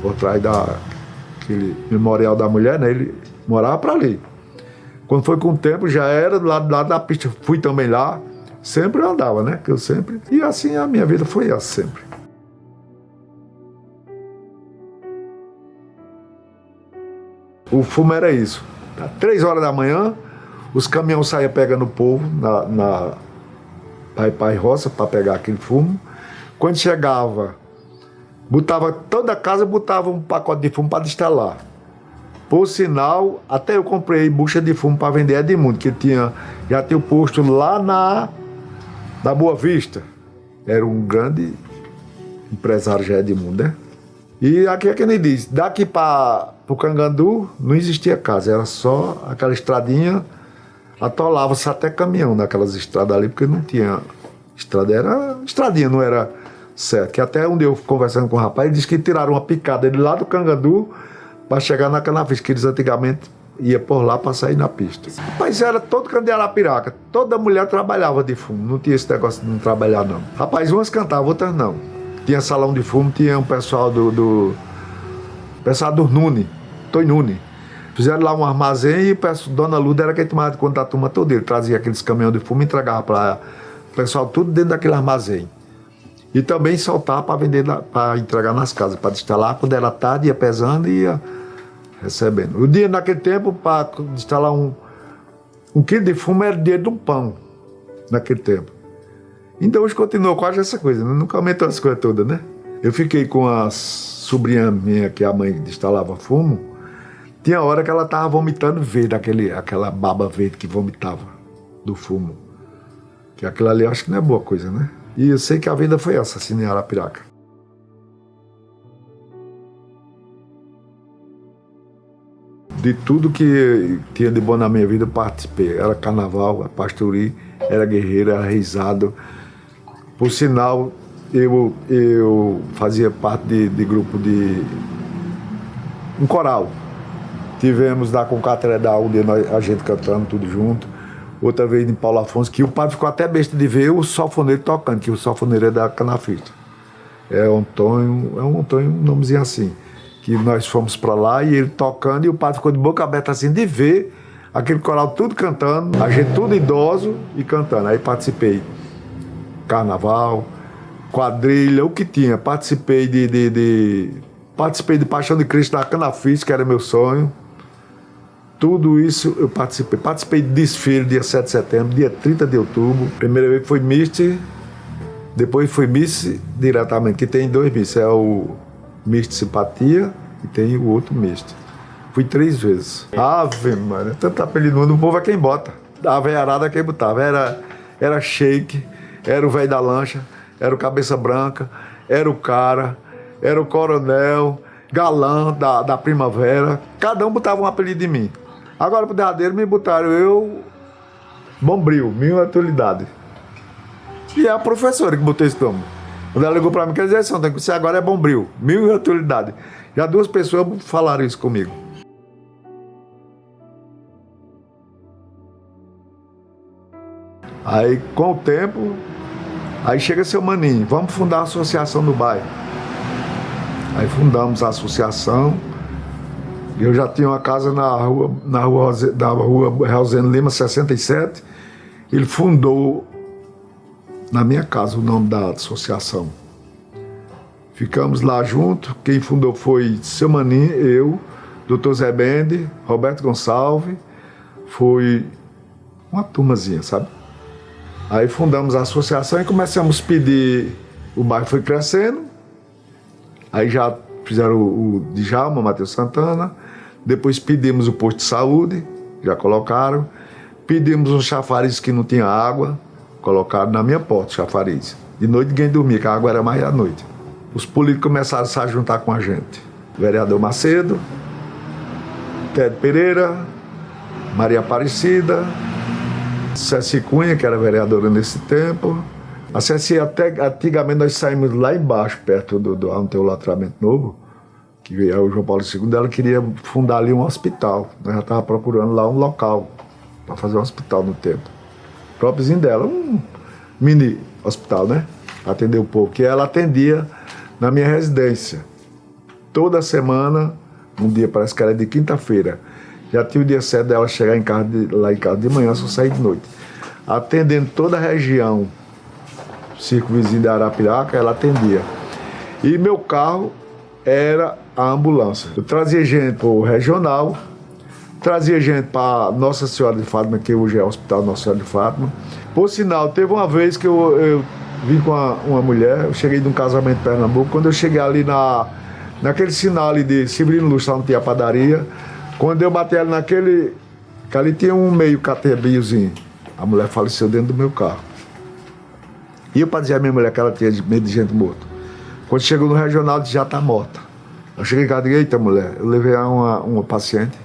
por trás daquele memorial da mulher, né? Ele morava para ali. Quando foi com o tempo, já era do lado da pista. Fui também lá. Sempre eu andava, né? Que eu sempre... E assim a minha vida foi essa sempre. O fumo era isso. Às 3 horas da manhã, os caminhões saíam pegando o povo na Pai Roça para pegar aquele fumo. Quando chegava, toda casa botava um pacote de fumo para destalar. Por sinal, até eu comprei bucha de fumo para vender Edmundo, que já tinha o posto lá na Boa Vista. Era um grande empresário já Edmundo, né? E aqui é que ele diz, daqui para o Cangandu não existia casa, era só aquela estradinha Atolava-se até caminhão naquelas estradas ali, porque não tinha estrada, era estradinha, não era certo. Que até um dia eu conversando com o rapaz, ele disse que tiraram uma picada de lá do Cangandu para chegar na Canafis, que eles antigamente ia por lá para sair na pista. Rapaz, era todo canto de Arapiraca, toda mulher trabalhava de fumo, não tinha esse negócio de não trabalhar não. Rapaz, umas cantavam, outras não. Tinha salão de fumo, tinha um pessoal pessoal do Nune, Toi Nune. Fizeram lá um armazém e a Dona Luda era quem tomava conta da turma toda. Ele trazia aqueles caminhões de fumo e entregava para o pessoal tudo dentro daquele armazém. E também soltava para vender, para entregar nas casas, para instalar. Quando era tarde, ia pesando e ia recebendo. O dia naquele tempo, para instalar um quilo de fumo era dinheiro de um pão, naquele tempo. Então hoje continuou quase essa coisa, né? Nunca aumentou as coisas todas, né? Eu fiquei com a sobrinha minha, que a mãe instalava fumo. Tinha hora que ela estava vomitando verde, aquela baba verde que vomitava do fumo. Que aquilo ali eu acho que não é boa coisa, né? E eu sei que a vida foi essa, assim, em Arapiraca. De tudo que tinha de bom na minha vida, eu participei. Era carnaval, pastori, era guerreiro, era reizado. Por sinal, eu fazia parte de grupo de um coral. Tivemos na Concatedral, onde a gente cantando tudo junto. Outra vez em Paulo Afonso, que o padre ficou até besta de ver o sanfoneiro tocando, que o sanfoneiro é da Canafista. É um Antônio, um nomezinho assim. Que nós fomos para lá e ele tocando, e o padre ficou de boca aberta assim de ver aquele coral tudo cantando, a gente tudo idoso e cantando. Aí participei carnaval, quadrilha, o que tinha. Participei de Paixão de Cristo da Canafis, que era meu sonho. Tudo isso eu participei. Participei de desfile dia 7 de setembro, dia 30 de outubro. Primeira vez foi Miss, depois foi Miss diretamente, que tem dois Miss. É o Miss de Simpatia e tem o outro Miss. Fui 3 vezes. Ave Maria, tanto apelido no povo é quem bota. A veiarada é quem botava. Era Shake, era o velho da lancha, era o cabeça branca, era o cara, era o coronel, galã da primavera. Cada um botava um apelido em mim. Agora pro derradeiro me botaram eu, Bombril, minha atualidade. E é a professora que botou esse nome. Quando ela ligou pra mim, quer dizer assim, tem que ser agora é Bombril, minha atualidade. Já 2 pessoas falaram isso comigo. Aí com o tempo, aí chega seu maninho, vamos fundar a associação do bairro. Aí fundamos a associação. Eu já tinha uma casa na rua Realzeno Lima, 67. Ele fundou na minha casa o nome da associação. Ficamos lá juntos. Quem fundou foi seu Maninho, eu, Dr. Zé Bende, Roberto Gonçalves. Foi uma turmazinha, sabe? Aí fundamos a associação e começamos a pedir. O bairro foi crescendo. Aí já fizeram o Djalma, Matheus Santana. Depois pedimos o posto de saúde, já colocaram. Pedimos um chafariz que não tinha água, colocaram na minha porta, chafariz. De noite ninguém dormia, que a água era mais à noite. Os políticos começaram a se juntar com a gente. O vereador Macedo, Ted Pereira, Maria Aparecida, Ceci Cunha, que era vereadora nesse tempo. A Ceci, até antigamente nós saímos lá embaixo, perto do onde tem o letramento novo, que é o João Paulo II, ela queria fundar ali um hospital. Nós já estávamos procurando lá um local para fazer um hospital no tempo. Própriozinho dela, um mini hospital, né? Atender o povo, que ela atendia na minha residência. Toda semana, um dia parece que era de quinta-feira. Já tinha o dia certo dela chegar lá em casa de manhã, só sair de noite. Atendendo toda a região, circo vizinho de Arapiraca, ela atendia. E meu carro era a ambulância. Eu trazia gente para o regional, trazia gente para Nossa Senhora de Fátima, que hoje é o Hospital Nossa Senhora de Fátima. Por sinal, teve uma vez que eu vim com uma mulher, eu cheguei de um casamento em Pernambuco, quando eu cheguei ali naquele sinal ali de Severino Luz, onde tinha a padaria, quando eu bati ela que ali tinha um meio catebiozinho, a mulher faleceu dentro do meu carro. E eu para dizer à minha mulher que ela tinha medo de gente morta. Quando chegou no regional, já está morta. Eu cheguei em casa e disse, eita mulher, eu levei uma paciente,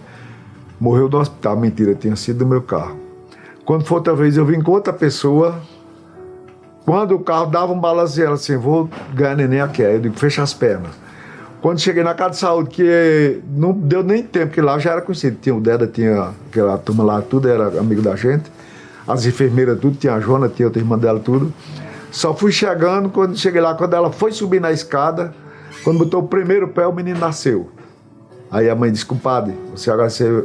morreu no hospital. Mentira, tinha sido do meu carro. Quando foi outra vez, eu vim com outra pessoa. Quando o carro dava um balanço, ela assim, vou ganhar neném aqui. Aí eu digo, fecha as pernas. Quando cheguei na casa de saúde, que não deu nem tempo, que lá já era conhecido. Tinha o Deda, tinha aquela turma lá, tudo era amigo da gente. As enfermeiras, tudo, tinha a Joana, tinha outra irmã dela, tudo. Só fui chegando, quando cheguei lá, quando ela foi subir na escada, quando botou o primeiro pé, o menino nasceu. Aí a mãe disse, compadre, você agora ser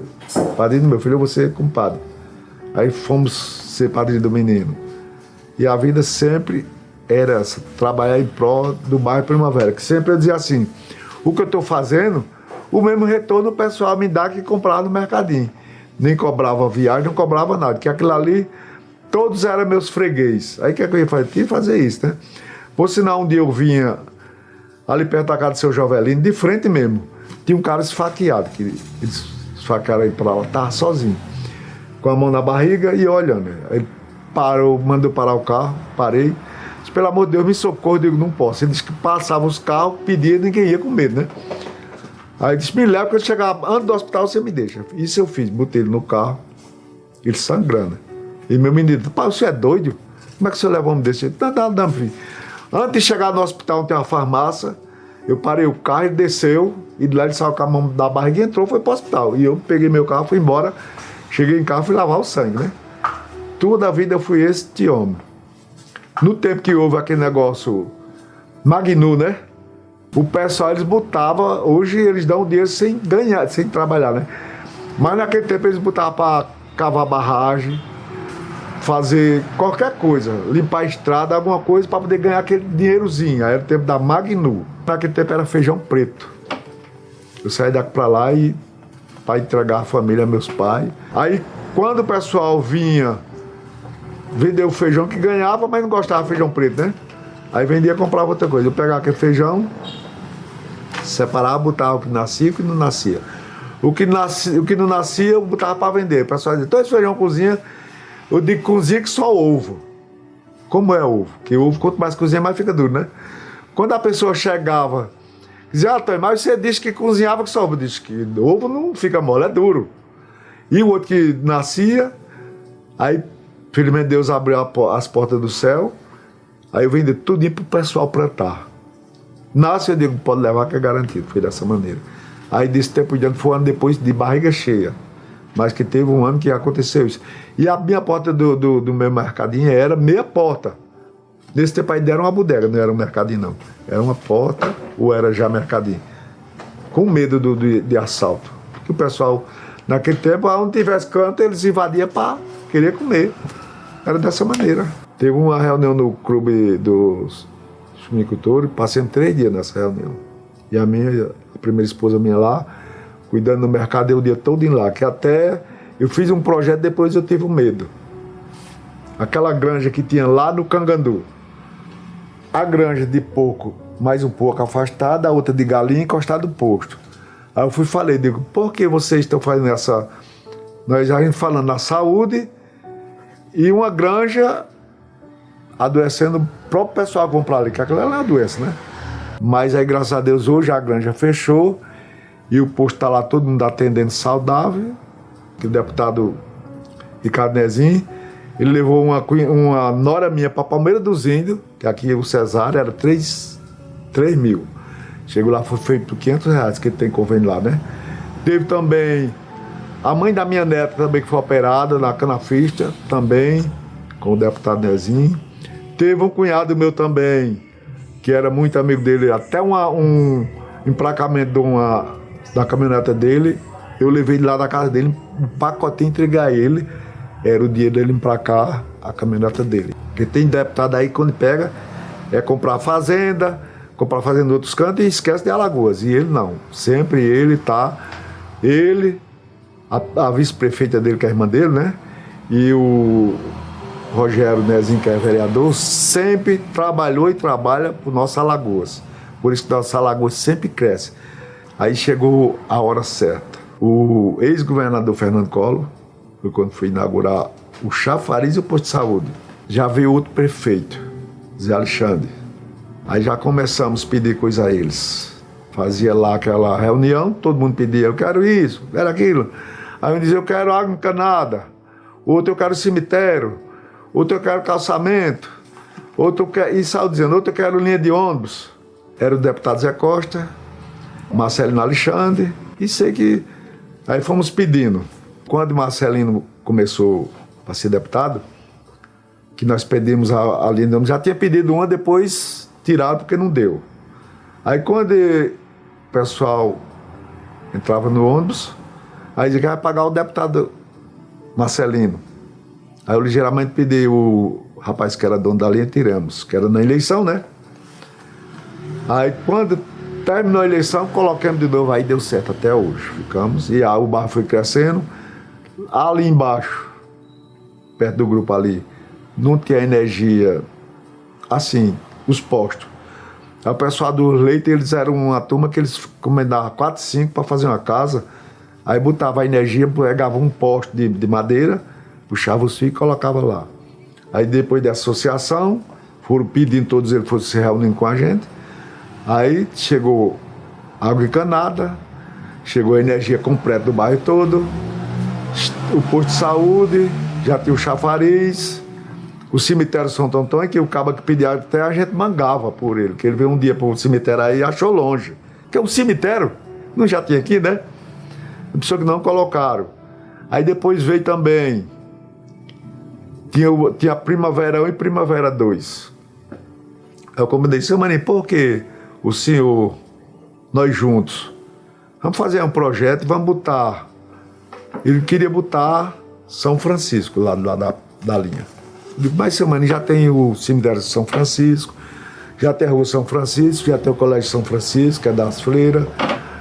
padrinho do meu filho, eu vou ser compadre. Aí fomos ser padrinho do menino. E a vida sempre era essa, trabalhar em prol do bairro Primavera, que sempre eu dizia assim, o que eu estou fazendo, o mesmo retorno o pessoal me dá que comprar no mercadinho. Nem cobrava viagem, não cobrava nada, que aquilo ali, todos eram meus freguês. Aí o que eu ia fazer? Tinha que fazer isso, né? Por sinal, um dia eu vinha ali perto da casa do seu Jovelino, de frente mesmo, tinha um cara esfaqueado, que eles esfaquearam aí pra lá, tava sozinho, com a mão na barriga e olhando. Aí parou, mandou parar o carro, parei, disse, pelo amor de Deus, me socorro, eu digo, não posso. Ele disse que passava os carros, pedia, ninguém ia com medo, né? Aí disse, me leva, quando eu chegar antes do hospital, você me deixa. Isso eu fiz, botei ele no carro, ele sangrando. E meu menino, pai, você é doido? Como é que você leva um homem desse jeito? Não, filho. Antes de chegar no hospital, tem uma farmácia, eu parei o carro, ele desceu, e de lá ele saiu com a mão da barriga e entrou, foi pro hospital. E eu peguei meu carro, fui embora, cheguei em casa, fui lavar o sangue, né? Toda a vida eu fui este homem. No tempo que houve aquele negócio Magnu, né? O pessoal, eles botavam, hoje eles dão dinheiro sem ganhar, sem trabalhar, né? Mas naquele tempo eles botavam para cavar barragem, fazer qualquer coisa, limpar a estrada, alguma coisa para poder ganhar aquele dinheirozinho. Aí era o tempo da Magnu. Naquele tempo era feijão preto. Eu saí daqui para lá e para entregar a família, meus pais. Aí quando o pessoal vinha vender o feijão que ganhava, mas não gostava de feijão preto, né? Aí vendia e comprava outra coisa. Eu pegava aquele feijão, separava, botava o que nascia e o que não nascia. O que não nascia, eu botava para vender. O pessoal dizia, então esse feijão cozinha, eu digo cozinha que só ovo. Como é ovo? Porque ovo, quanto mais cozinha, mais fica duro, né? Quando a pessoa chegava, dizia, Antônio, mas você disse que cozinhava que só ovo. Eu disse que ovo não fica mole, é duro. E o outro que nascia, aí, felizmente Deus abriu as portas do céu, aí eu vendi tudo pro pessoal plantar. Nasce, eu digo, pode levar que é garantido. Foi dessa maneira. Aí desse tempo em diante foi um ano depois de barriga cheia. Mas que teve um ano que aconteceu isso. E a minha porta do meu mercadinho era meia porta. Nesse tempo aí deram uma bodega, não era um mercadinho não. Era uma porta ou era já mercadinho. Com medo de assalto. Porque o pessoal, naquele tempo, onde tivesse canto, eles invadiam para querer comer. Era dessa maneira. Teve uma reunião no clube dos suinicultores, passei 3 dias nessa reunião. E a primeira esposa minha lá, cuidando do mercado, eu o dia todo em lá. Que até eu fiz um projeto, depois eu tive medo. Aquela granja que tinha lá no Cangandu. A granja de porco, mais um pouco afastada, a outra de galinha encostada do posto. Aí eu falei, digo, por que vocês estão fazendo essa... Nós já falando na saúde e uma granja adoecendo o próprio pessoal que comprar ali, que aquela é uma doença, né? Mas aí, graças a Deus, hoje a granja fechou e o posto está lá todo mundo atendendo saudável, que o deputado Ricardo Nezinho, ele levou uma nora minha para Palmeira dos Índios, que aqui o cesárea era 3 mil. Chegou lá, foi feito por R$500, que ele tem convênio lá, né? Teve também a mãe da minha neta também, que foi operada na Canafista, também, com o deputado Nezinho. Teve um cunhado meu também, que era muito amigo dele, até um emplacamento da caminhoneta dele, eu levei lá da casa dele, um pacotinho, entreguei a ele, era o dia dele emplacar a caminhoneta dele. Porque tem deputado aí, quando pega, é comprar fazenda em outros cantos e esquece de Alagoas. E ele não, sempre ele tá, a vice-prefeita dele, que é a irmã dele, né, e o Rogério Nezinho, que é vereador, sempre trabalhou e trabalha por nossa Alagoas. Por isso que nossa Alagoas sempre cresce. Aí chegou a hora certa. O ex-governador Fernando Collor, foi quando foi inaugurar o chafariz e o posto de saúde. Já veio outro prefeito, Zé Alexandre. Aí já começamos a pedir coisa a eles. Fazia lá aquela reunião, todo mundo pedia, eu quero isso, quero aquilo. Aí eu dizia, eu quero água encanada. outro eu quero cemitério, outro eu quero calçamento, outro eu quero, e saiu dizendo, outro eu quero linha de ônibus. Era o deputado Zé Costa, Marcelino Alexandre, e sei que aí fomos pedindo. Quando Marcelino começou a ser deputado, que nós pedimos a linha de ônibus, já tinha pedido uma, depois tiraram porque não deu. Aí quando o pessoal entrava no ônibus, aí dizia que vai pagar o deputado Marcelino. Aí eu ligeiramente pedi o rapaz que era dono da linha, tiramos, que era na eleição, né? Aí quando terminou a eleição, colocamos de novo, aí deu certo até hoje. Ficamos, e o bairro foi crescendo. Ali embaixo, perto do grupo ali, não tinha energia, assim, os postos. Aí o pessoal do leite, eles eram uma turma que eles encomendavam 4, 5 para fazer uma casa. Aí botava a energia, pegava um poste de madeira, puxava os fios e colocava lá. Aí depois da associação, foram pedindo, todos eles fossem se reunindo com a gente. Aí chegou água encanada, chegou a energia completa do bairro todo, o posto de saúde, já tinha o chafariz, o cemitério São Antônio, que o cabo que pedia até a gente mangava por ele, que ele veio um dia para o cemitério aí e achou longe. Que é um cemitério, não já tinha aqui, né? A pessoa que não colocaram. Aí depois veio também, tinha Primavera 1 e Primavera 2. Eu combinei, seu Maninho, por que o senhor, nós juntos, vamos fazer um projeto e vamos botar, ele queria botar São Francisco, lá da linha. Eu digo, mas seu Maninho, já tem o cemitério de São Francisco, já tem a rua São Francisco, já tem o colégio São Francisco, que é das freiras.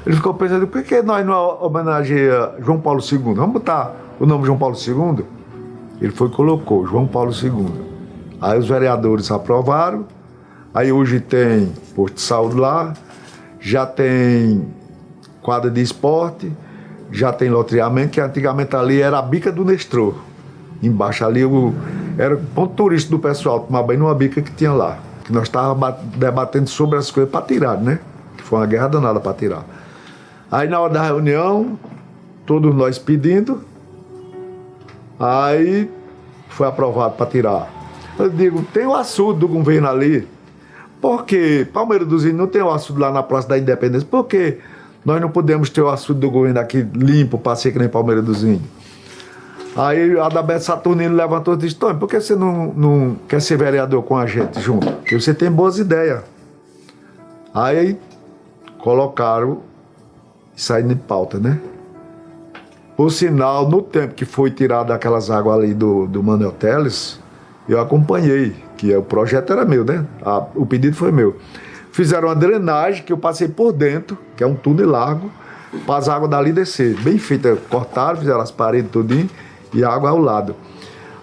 Ele ficou pensando, por que nós não homenageia João Paulo II? Vamos botar o nome João Paulo II? Ele foi e colocou, João Paulo II. Aí os vereadores aprovaram, aí hoje tem posto de saúde lá, já tem quadra de esporte, já tem loteamento, que antigamente ali era a bica do Nestor. Embaixo ali era o ponto turístico do pessoal, tomar banho numa bica que tinha lá. Que nós estávamos debatendo sobre as coisas para tirar, né? Que foi uma guerra danada para tirar. Aí na hora da reunião, todos nós pedindo, aí foi aprovado para tirar. Eu digo, tem o açude do governo ali. Por que Palmeira dos Índios não tem o açude lá na Praça da Independência? Por que nós não podemos ter o açude do governo aqui limpo, para ser que nem Palmeira dos Índios? Aí a Adalberto Saturnino levantou e disse, Tony, por que você não quer ser vereador com a gente junto? Porque você tem boas ideias. Aí colocaram isso aí em pauta, né? Por sinal, no tempo que foi tirado aquelas águas ali do Manuel Teles, eu acompanhei, que o projeto era meu, né? O pedido foi meu. Fizeram uma drenagem que eu passei por dentro, que é um túnel largo, para as águas dali descer. Bem feita, cortaram, fizeram as paredes tudinho e a água ao lado.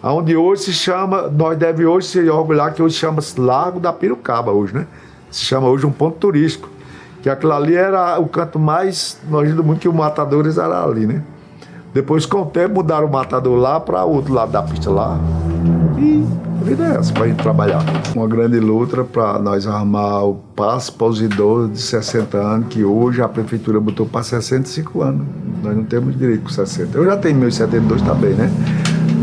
Onde hoje se chama, nós devemos hoje se orgulhar que hoje chama-se Largo da Pirocaba hoje, né? Se chama hoje um ponto turístico. Que aquilo ali era o canto mais nojento do mundo, que o Matadores era ali, né? Depois, com o tempo, mudaram o Matador lá para o outro lado da pista lá. E a vida é essa, para a gente trabalhar. Uma grande luta para nós arrumar o passe para os idosos de 60 anos, que hoje a prefeitura botou para 65 anos. Nós não temos direito com 60. Eu já tenho meus 72 também, né?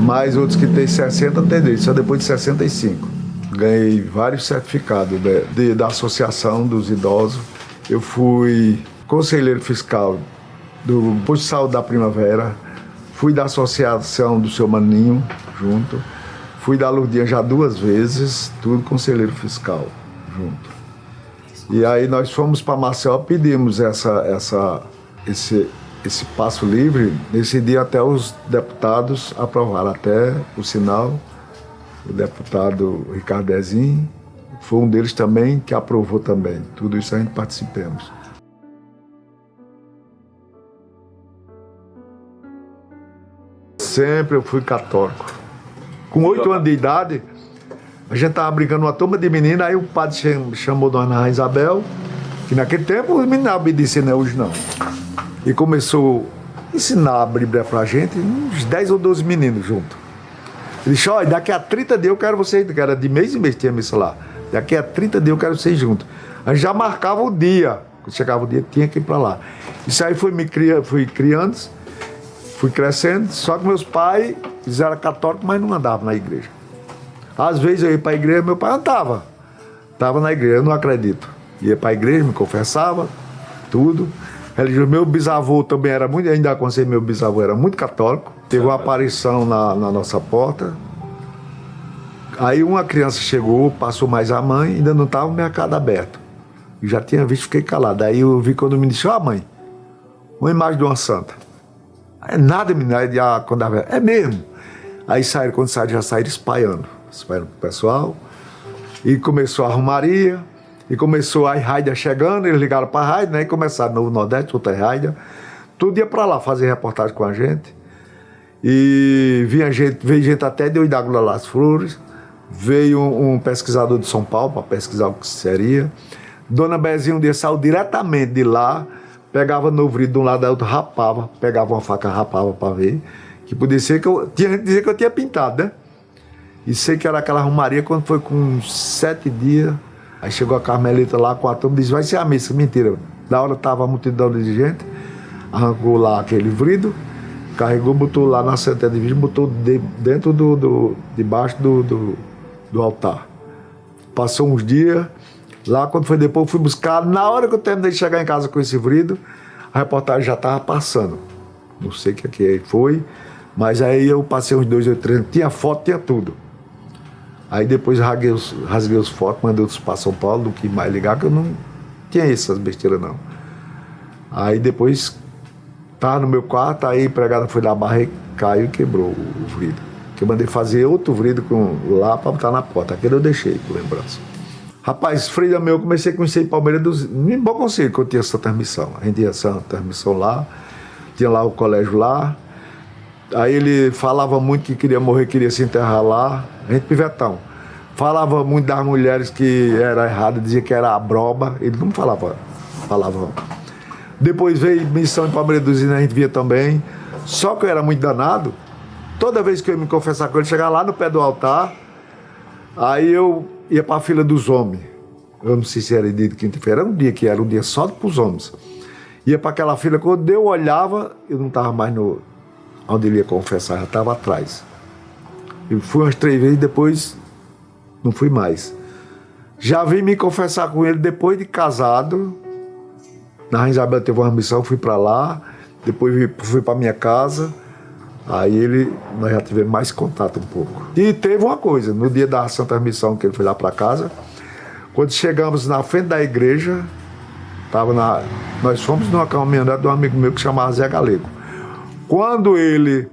Mas outros que têm 60 não tem direito, só depois de 65. Ganhei vários certificados da Associação dos Idosos. Eu fui conselheiro fiscal do Posto de Saúde da Primavera, fui da Associação do Seu Maninho, junto, fui da Lourdinha já 2 vezes, tudo conselheiro fiscal, junto. E aí nós fomos para Maceió, pedimos esse passo livre, nesse dia até os deputados aprovaram, até o sinal, o deputado Ricardo Dezinho, foi um deles também que aprovou também. Tudo isso a gente participamos. Sempre eu fui católico. Com 8 anos de idade, a gente estava brincando uma turma de menina, aí o padre chamou Dona Rainha Isabel, que naquele tempo os meninos não obedeciam, não é hoje não. E começou a ensinar a Bíblia pra gente, uns 10 ou 12 meninos juntos. Ele disse, olha, daqui a 30 dias eu quero vocês, que era de mês em mês tinha missa lá. Daqui a 30 dias eu quero vocês juntos. A gente já marcava o dia. Quando chegava o dia, tinha que ir para lá. Isso aí fui criando, Fui crescendo, só que meus pais, eles eram católicos, mas não andavam na igreja. Às vezes eu ia para a igreja, meu pai andava. Estava na igreja, eu não acredito. Ia para a igreja, me confessava, tudo. Meu bisavô também era muito, ainda aconselho, meu bisavô era muito católico. Teve uma aparição na nossa porta. Aí uma criança chegou, passou mais a mãe, ainda não estava o mercado aberto. Eu já tinha visto, fiquei calado. Aí eu vi quando me disse, mãe, uma imagem de uma santa. É nada, menina, quando é mesmo. Aí saíram, quando saíram, já saíram espalhando pro pessoal. E começou a arrumaria, e começou a Raida chegando, eles ligaram para a Raida, né? E começaram no Nordeste, outra Raida. Tudo ia para lá fazer reportagem com a gente. E veio gente até de Oidágua Las Flores. Veio um pesquisador de São Paulo para pesquisar o que seria. Dona Bezinha um dia saiu diretamente de lá, pegava no ouvido de um lado da outra, rapava, pegava uma faca, rapava para ver. Que podia ser que tinha gente dizer que eu tinha pintado, né? E sei que era aquela arrumaria quando foi com uns 7 dias. Aí chegou a Carmelita lá com a turma e disse, vai ser a missa. Mentira. Da hora tava a multidão de gente, arrancou lá aquele vidro, carregou, botou lá na Santa Divisa, botou dentro debaixo do altar. Passou uns dias, lá quando foi depois eu fui buscar, na hora que eu terminei de chegar em casa com esse vidro, a reportagem já estava passando. Não sei o que foi, mas aí eu passei uns 2 ou 3, tinha foto, tinha tudo. Aí depois rasguei os fotos, mandei outros para São Paulo, do que mais ligar, que eu não tinha essas besteiras não. Aí depois, tava no meu quarto, aí a empregada foi na barra e caiu e quebrou o vidro. Que eu mandei fazer outro vidro lá para botar na porta. Aquele eu deixei, por lembrança. Rapaz, freio meu, eu comecei a conhecer em Palmeiras em Bom Conselho, que eu tinha essa transmissão. A gente ia essa transmissão lá, tinha lá o colégio lá. Aí ele falava muito que queria morrer, queria se enterrar lá. A gente pivetão. Falava muito das mulheres que era errado, dizia que era a broba. Ele não falava. Depois veio missão em Palmeiras dos Índios, a gente via também. Só que eu era muito danado. Toda vez que eu ia me confessar com ele, chegava lá no pé do altar, aí eu ia para a fila dos homens. Eu não sei se era dia de quinta-feira, era um dia só para os homens. Ia para aquela fila, quando eu olhava, eu não estava mais onde ele ia confessar, já estava atrás. Eu fui umas 3 vezes, depois não fui mais. Já vim me confessar com ele depois de casado. Na Rainha Isabel teve uma missão, fui para lá, depois fui para minha casa. Aí nós já tivemos mais contato um pouco. E teve uma coisa, no dia da Santa Missão, que ele foi lá para casa, quando chegamos na frente da igreja, nós fomos numa caminhonete de um amigo meu que chamava Zé Galego. Quando ele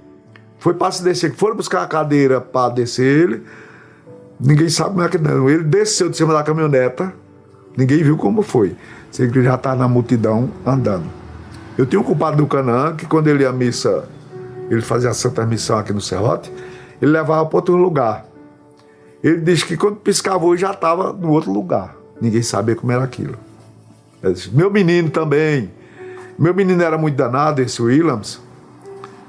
foi para se descer, foram buscar a cadeira para descer ele, ninguém sabe como é que não. Ele desceu de cima da caminhoneta, ninguém viu como foi. Sei que ele já estava na multidão andando. Eu tinha um compadre do Canaã que quando ele ia à missa, ele fazia a Santa Missão aqui no Serrote, ele levava para outro lugar. Ele disse que quando piscava hoje já estava no outro lugar. Ninguém sabia como era aquilo. Ele disse, meu menino também. Meu menino era muito danado, esse Williams.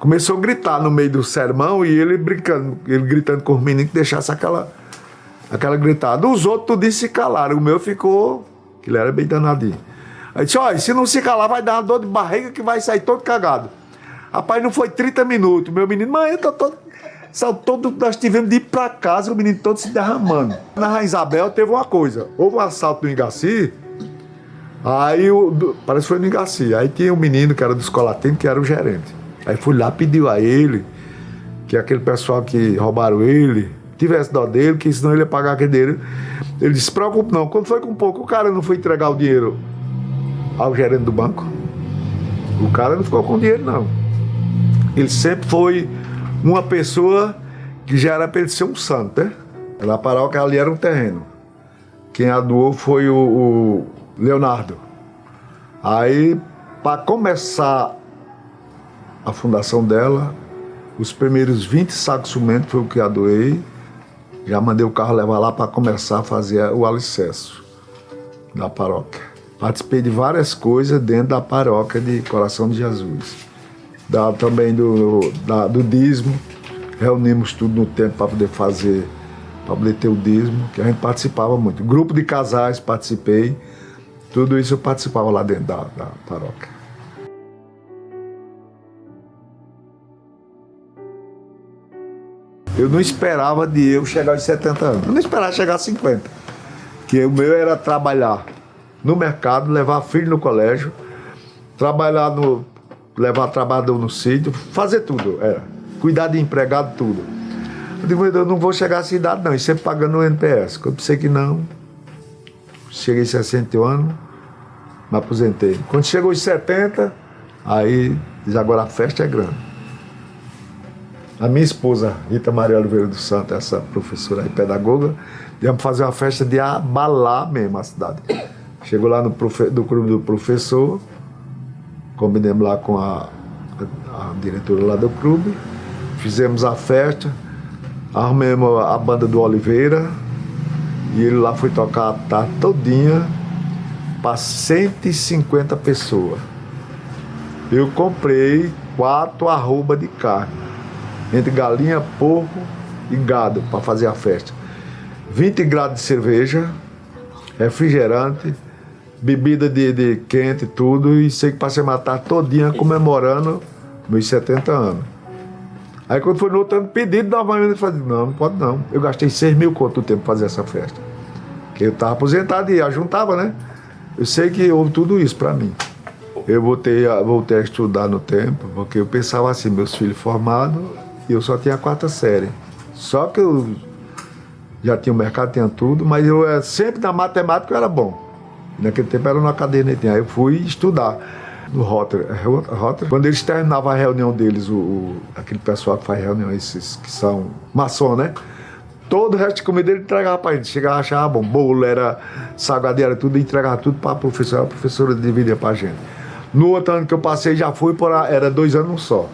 Começou a gritar no meio do sermão e ele gritando com os meninos que deixasse aquela gritada. Os outros tudo se calaram. O meu ficou, que ele era bem danadinho. Aí disse, olha, se não se calar vai dar uma dor de barriga que vai sair todo cagado. Rapaz, não foi 30 minutos. Meu menino, mãe, eu tô todo, nós tivemos de ir pra casa, o menino todo se derramando. Na Rainha Isabel teve uma coisa. Houve um assalto no Engaci, aí parece que foi no Engaci. Aí tinha um menino que era do Escolatino, que era o gerente. Aí fui lá, pediu a ele, que aquele pessoal que roubaram ele, tivesse dó dele, que senão ele ia pagar aquele dinheiro. Ele disse, se preocupe não. Quando foi com pouco, o cara não foi entregar o dinheiro ao gerente do banco. O cara não ficou com dinheiro, não. Ele sempre foi uma pessoa que já era para ele ser um santo, né? Na paróquia ali era um terreno. Quem a doou foi o Leonardo. Aí, para começar a fundação dela, os primeiros 20 sacos de cimento foi o que eu doei. Já mandei o carro levar lá para começar a fazer o alicerce da paróquia. Participei de várias coisas dentro da paróquia de Coração de Jesus. Também do dízimo, reunimos tudo no tempo para poder ter o dízimo, que a gente participava muito. Grupo de casais participei, tudo isso eu participava lá dentro da paróquia. Eu não esperava de eu chegar aos 70 anos. Eu não esperava chegar a 50. Que o meu era trabalhar no mercado, levar filho no colégio, levar trabalhador no sítio, fazer tudo. Cuidar de empregado, tudo. Eu digo, eu não vou chegar à cidade não, e sempre pagando o NPS. Quando eu pensei que não, cheguei aos 61 anos, me aposentei. Quando chegou aos 70, aí diz, agora a festa é grande. A minha esposa, Rita Maria Oliveira dos Santos, essa professora e pedagoga, íamos fazer uma festa de abalar mesmo a cidade. Chegou lá no clube do professor, combinamos lá com a diretora lá do clube, fizemos a festa, arrumamos a banda do Oliveira, e ele lá foi tocar a tarde todinha para 150 pessoas. Eu comprei 4 arrobas de carne, entre galinha, porco e gado, para fazer a festa. 20 graus de cerveja, refrigerante, bebida de quente, tudo, e sei que passei a tarde todinha comemorando meus 70 anos. Aí quando foi no outro ano, pedido novamente, eu falei, não pode não. Eu gastei 6 mil conto no tempo para fazer essa festa. Porque eu estava aposentado e ajuntava, né? Eu sei que houve tudo isso para mim. Eu voltei a estudar no tempo, porque eu pensava assim, meus filhos formados, e eu só tinha a 4ª série. Só que eu já tinha o mercado, tinha tudo, mas eu sempre na matemática eu era bom. Naquele tempo era numa caderneta. Aí eu fui estudar no Rotary. Quando eles terminavam a reunião deles, aquele pessoal que faz reunião, esses que são maçom, né? Todo o resto de comida ele entregava para gente. Chegava, achava bom. Bolo, era salgadeira, tudo, entregava tudo para a professora dividia para a gente. No outro ano que eu passei, já fui era 2 anos só.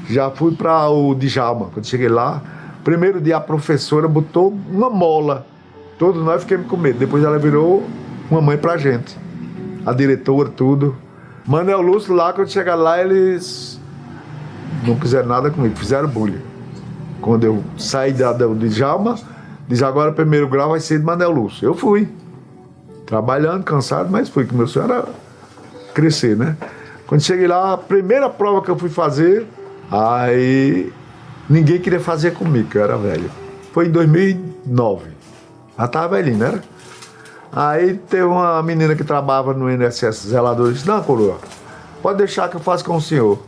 Já fui para o Djalma. Quando cheguei lá, primeiro dia a professora botou uma mola. Todos nós ficamos com medo. Depois ela virou uma mãe pra gente. A diretora, tudo. Manuel Lúcio lá, quando chegar lá, eles não fizeram nada comigo, fizeram bullying. Quando eu saí do Djalma, diz agora o 1º grau vai ser de Manuel Lúcio. Eu fui. Trabalhando, cansado, mas fui, que meu sonho era crescer, né? Quando cheguei lá, a primeira prova que eu fui fazer, aí ninguém queria fazer comigo, que eu era velho. Foi em 2009. Já tava velhinho, né? Aí teve uma menina que trabalhava no INSS, zelador, disse, não, coroa, pode deixar que eu faça com o senhor.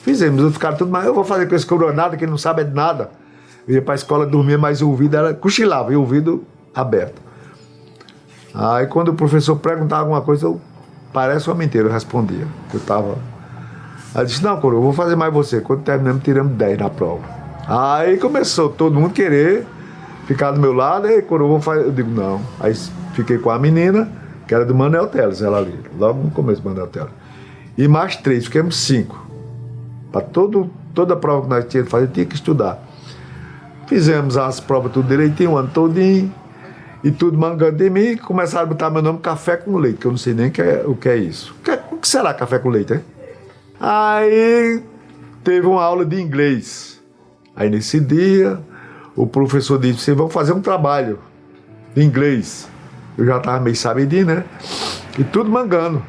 Fizemos, eu ficaram tudo, mas eu vou fazer com esse coroa nada, que ele não sabe de nada. Eu ia pra escola dormir, mas o ouvido era, cochilava, e o ouvido aberto. Aí quando o professor perguntava alguma coisa, parece uma mentira, eu respondia. Eu tava... Aí disse, não, coroa, eu vou fazer mais você. Quando terminamos, tiramos 10 na prova. Aí começou todo mundo querer ficar do meu lado, e coroa, vou fazer. Eu digo, não. Aí fiquei com a menina, que era do Manuel Teles, ela ali, logo no começo do Manuel Teles. E mais 3, ficamos 5. Para toda a prova que nós tínhamos que fazer, tinha que estudar. Fizemos as provas tudo direitinho, o ano todinho, e tudo mangando de mim, começaram a botar meu nome Café com Leite, que eu não sei nem o que é isso. O que será café com leite, hein? Aí teve uma aula de inglês. Aí nesse dia, o professor disse, vocês vão fazer um trabalho de inglês. Eu já estava meio sabidinho, né? E tudo mangando.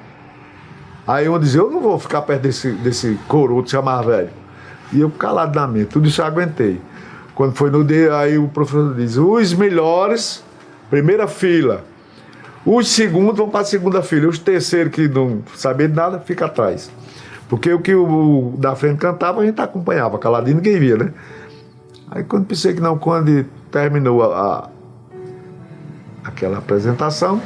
Aí eu dizia, eu não vou ficar perto desse coroto chamar velho. E eu calado na mente, tudo isso eu aguentei. Quando foi no dia, aí o professor diz, os melhores, primeira fila. Os segundos vão para a segunda fila. Os terceiros que não sabiam de nada, fica atrás. Porque o que o da frente cantava, a gente acompanhava, caladinho, ninguém via, né? Aí quando pensei que não, quando terminou aquela apresentação,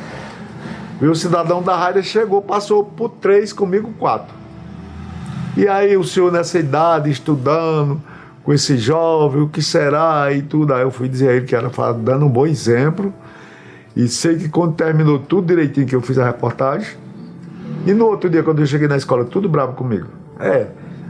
o cidadão da rádio chegou, passou por 3, comigo 4. E aí o senhor nessa idade, estudando, com esse jovem, o que será e tudo. Aí eu fui dizer a ele que era dando um bom exemplo. E sei que quando terminou tudo direitinho, que eu fiz a reportagem, e no outro dia, quando eu cheguei na escola, tudo bravo comigo.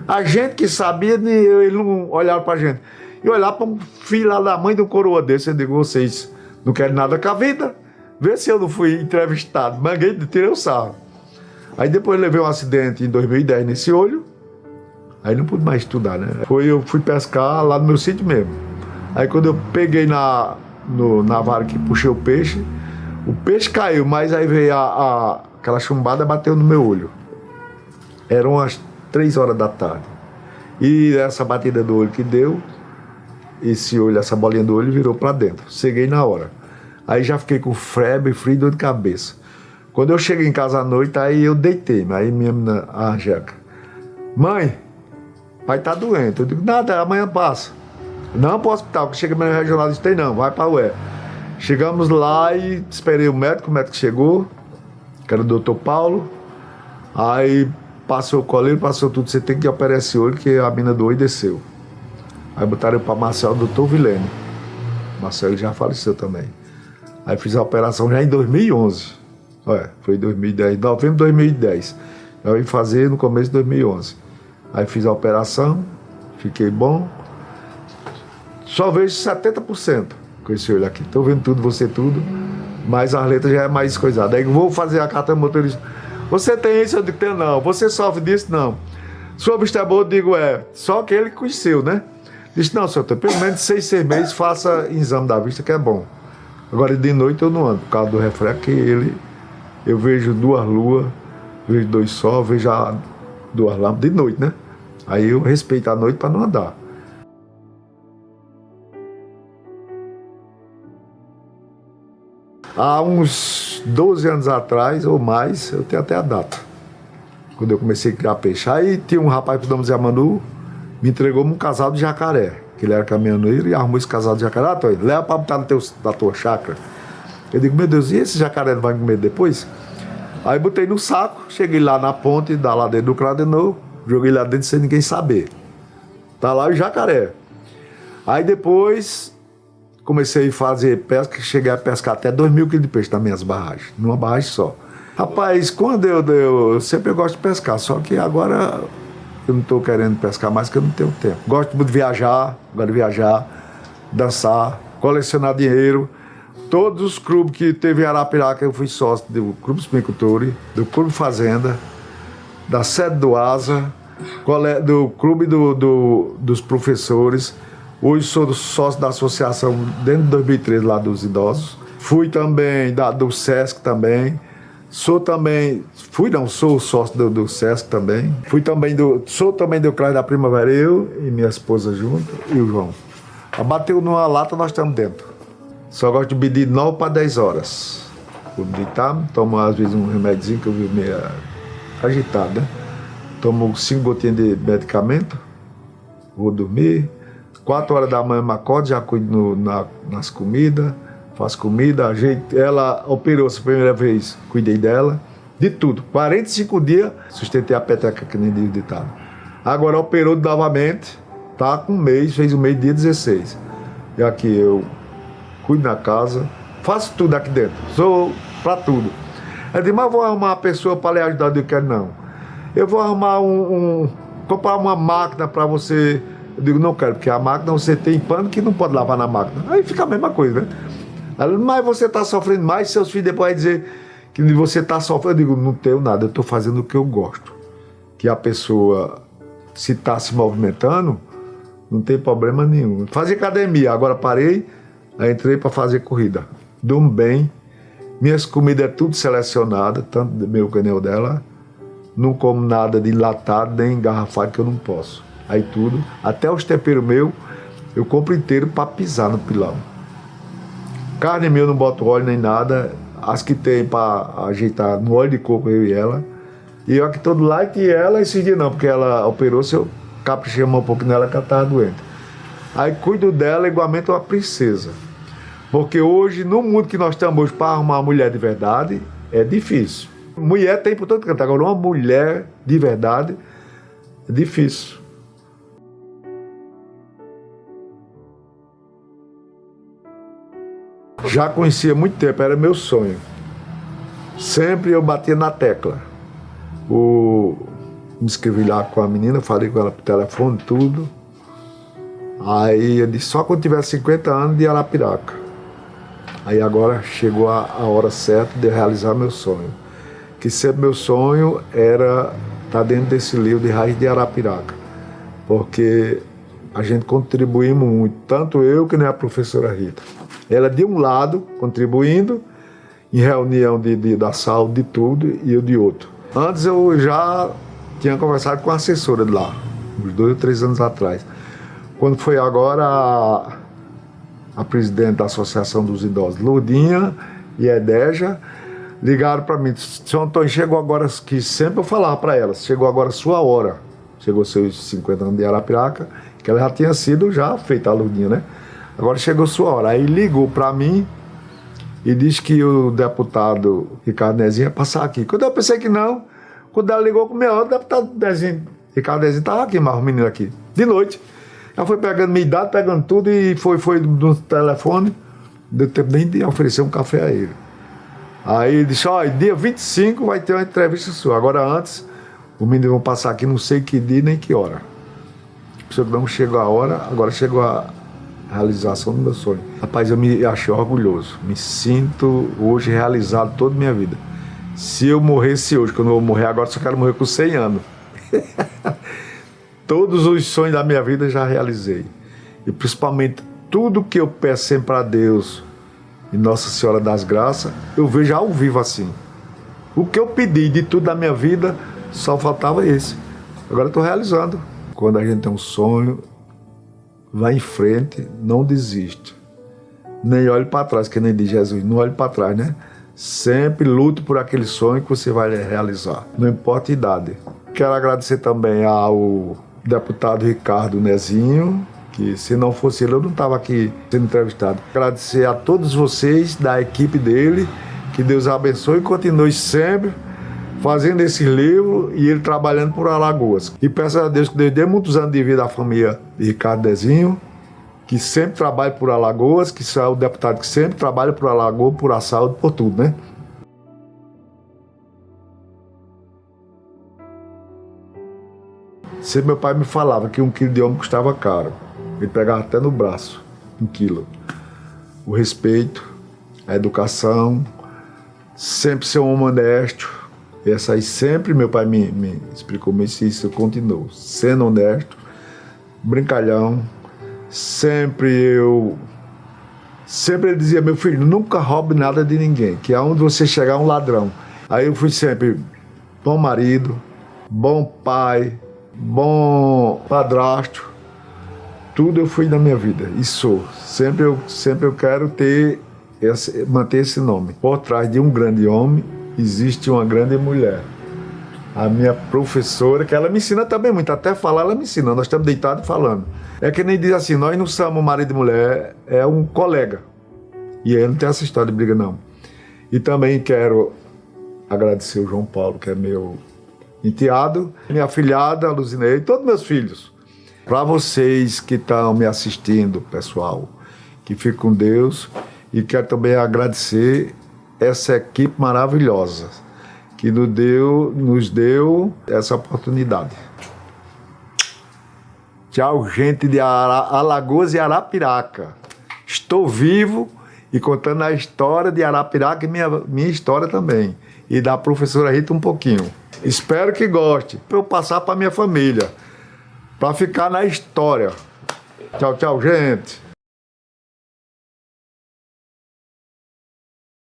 A gente que sabia, eles não olharam pra gente. E olhar para um filho lá da mãe de um coroa desse, eu digo, vocês não querem nada com a vida? Vê se eu não fui entrevistado. Manguei, tirei o sarro. Aí depois levei um acidente em 2010 nesse olho. Aí não pude mais estudar, né? Eu fui pescar lá no meu sítio mesmo. Aí quando eu peguei na vara que puxei o peixe caiu, mas aí veio aquela chumbada, bateu no meu olho. Eram umas 3 horas da tarde. E essa batida do olho que deu, esse olho, essa bolinha do olho virou para dentro. Ceguei na hora. Aí já fiquei com febre, frio e dor de cabeça. Quando eu cheguei em casa à noite, aí eu deitei. Aí minha menina, a Angélica, mãe, pai tá doente. Eu digo, nada, amanhã passa. Não pro hospital, que chega no regional, disse, tem não, vai pra Ué. Chegamos lá e esperei o médico chegou, que era o doutor Paulo. Aí passou o coleiro, passou tudo, você tem que operar esse olho, que a mina do olho desceu. Aí botaram para Marcelo, doutor Vilene. Marcelo já faleceu também. Aí fiz a operação já em 2011. Foi em 2010, novembro de 2010. Eu vim fazer no começo de 2011. Aí fiz a operação, fiquei bom. Só vejo 70% com esse olho aqui. Estou vendo tudo, você tudo, mas as letras já é mais coisada. Aí vou fazer a carta motorista. Você tem isso? Eu digo, tem não. Você sofre disso? Não. Sua vista é boa? Eu digo, só que ele conheceu, né? Disse, não, senhor, pelo menos 6 meses faça exame da vista, que é bom. Agora de noite eu não ando, por causa do reflexo, que eu vejo 2 luas, vejo 2 sol, vejo 2 lâmpadas de noite, né? Aí eu respeito a noite para não andar. Há uns 12 anos atrás, ou mais, eu tenho até a data, quando eu comecei a criar peixe. Aí tinha um rapaz que o nome Zé Manu, me entregou um casal de jacaré, que ele era caminhoneiro e arrumou esse casal de jacaré. Leva para botar na tua chácara. Eu digo, meu Deus, e esse jacaré não vai comer depois? Aí botei no saco, cheguei lá na ponte da ladeira do Cladenor, joguei lá dentro sem ninguém saber. Tá lá o jacaré. Aí depois comecei a fazer pesca, cheguei a pescar até 2.000 quilos de peixe nas minhas barragens, numa barragem só. Rapaz, quando eu sempre gosto de pescar, só que agora eu não estou querendo pescar mais, porque eu não tenho tempo. Gosto muito de viajar, dançar, colecionar dinheiro. Todos os clubes que teve em Arapiraca, eu fui sócio do Clube Sumicultura, do Clube Fazenda, da sede do ASA, do Clube dos Professores. Hoje sou sócio da associação desde 2013 lá dos idosos. Fui também do SESC também. Sou sócio do SESC também. Sou também do CRAS da Primavera, eu e minha esposa junto, e o João. Bateu numa lata, nós estamos dentro. Só gosto de beber de 9 para 10 horas. Vou deitar, tomo às vezes um remedinho que eu vivo meio agitado, né? Tomo 5 gotinhas de medicamento, vou dormir. 4 horas da manhã me acordo, já cuido nas comidas, faço comida, ajeito. Ela operou-se a primeira vez, cuidei dela, de tudo. 45 dias, sustentei a peteca, que nem diz ditado. Agora operou novamente, tá com 1 mês, fez 1 mês, dia 16. E aqui eu cuido na casa, faço tudo aqui dentro, sou pra tudo. Eu digo, mas vou arrumar uma pessoa para lhe ajudar, eu quero não. Eu vou arrumar comprar uma máquina para você. Eu digo, não quero, porque a máquina você tem pano que não pode lavar na máquina. Aí fica a mesma coisa, né? Ela, mas você está sofrendo mais, seus filhos depois vão dizer que você está sofrendo. Eu digo, não tenho nada, eu estou fazendo o que eu gosto. Que a pessoa, se está se movimentando, não tem problema nenhum. Fazia academia, agora parei, aí entrei para fazer corrida. Durmo bem, minhas comidas é tudo selecionada, tanto do meu canal dela. Não como nada de enlatado, nem engarrafado, que eu não posso. Aí tudo, até os temperos meus, eu compro inteiro para pisar no pilão. Carne minha eu não boto óleo nem nada, as que tem para ajeitar no óleo de coco, eu e ela. E eu aqui todo light, e ela esse dia não, porque ela operou-se, eu caprichei um pouco nela, que ela estava doente. Aí cuido dela igualmente uma princesa. Porque hoje, no mundo que nós estamos hoje, para arrumar uma mulher de verdade, é difícil. Mulher tem por todo canto, agora uma mulher de verdade é difícil. Já conhecia há muito tempo, era meu sonho. Sempre eu batia na tecla. Me inscrevi lá com a menina, falei com ela por telefone, tudo. Aí eu disse, só quando tiver 50 anos de Arapiraca. Aí agora chegou a hora certa de realizar meu sonho. Que sempre meu sonho era estar dentro desse livro de Raiz de Arapiraca. Porque a gente contribuímos muito, tanto eu que nem a professora Rita. Ela de um lado, contribuindo, em reunião da saúde, de tudo, e eu de outro. Antes eu já tinha conversado com a assessora de lá, uns 2 ou 3 anos atrás. Quando foi agora a presidente da Associação dos Idosos, Lourdinha e Edeja, ligaram para mim, seu Antônio, chegou agora, que sempre eu falava para elas, chegou agora a sua hora. Chegou seus 50 anos de Arapiraca, que ela já tinha sido já feita a Lourdinha, né? Agora chegou a sua hora. Aí ligou para mim e disse que o deputado Ricardo Nezinho ia passar aqui. Quando eu pensei que não, quando ela ligou com meia hora, o deputado Ricardo Nezinho estava aqui, mas o menino aqui, de noite. Ela foi pegando minha idade, pegando tudo e foi no telefone, deu tempo nem de oferecer um café a ele. Aí ele disse, ó, dia 25 vai ter uma entrevista sua. Agora antes, os meninos vão passar aqui, não sei que dia nem que hora. Se não chegou a hora, agora chegou a realização do meu sonho. Rapaz, eu me achei orgulhoso. Me sinto hoje realizado toda a minha vida. Se eu morresse hoje, que eu não vou morrer agora, só quero morrer com 100 anos. Todos os sonhos da minha vida já realizei. E principalmente tudo que eu peço sempre a Deus e Nossa Senhora das Graças, eu vejo ao vivo assim. O que eu pedi de tudo da minha vida, só faltava esse. Agora eu estou realizando. Quando a gente tem um sonho, vai em frente, não desiste. Nem olhe para trás, que nem diz Jesus, não olhe para trás, né? Sempre lute por aquele sonho que você vai realizar, não importa a idade. Quero agradecer também ao deputado Ricardo Nezinho, que se não fosse ele, eu não estava aqui sendo entrevistado. Agradecer a todos vocês da equipe dele, que Deus abençoe e continue sempre fazendo esse livro e ele trabalhando por Alagoas. E peço a Deus que Deus dê muitos anos de vida à família de Ricardo Nezinho, que sempre trabalha por Alagoas, que é o deputado que sempre trabalha por Alagoas, por a saúde, por tudo, né? Sempre meu pai me falava que 1 quilo de homem custava caro. Ele pegava até no braço, 1 quilo. O respeito, a educação, sempre ser um homem honesto. E essa aí sempre meu pai me explicou, mas isso eu continuo. Sendo honesto, brincalhão, sempre ele dizia, meu filho, nunca roube nada de ninguém, que aonde você chegar é um ladrão. Aí eu fui sempre bom marido, bom pai, bom padrasto, tudo eu fui na minha vida e sou. Sempre eu quero manter esse nome. Por trás de um grande homem existe uma grande mulher. A minha professora, que ela me ensina também muito, até falar ela me ensina, nós estamos deitados falando. É que nem diz assim, nós não somos marido e mulher, é um colega. E aí não tem essa história de briga não. E também quero agradecer o João Paulo, que é meu enteado, minha afilhada, a Luzineide, todos meus filhos. Para vocês que estão me assistindo, pessoal, que fiquem com Deus. E quero também agradecer essa equipe maravilhosa que nos deu essa oportunidade. Tchau, gente de Alagoas e Arapiraca. Estou vivo e contando a história de Arapiraca e minha história também. E da professora Rita um pouquinho. Espero que goste, para eu passar para minha família, para ficar na história. Tchau, tchau, gente.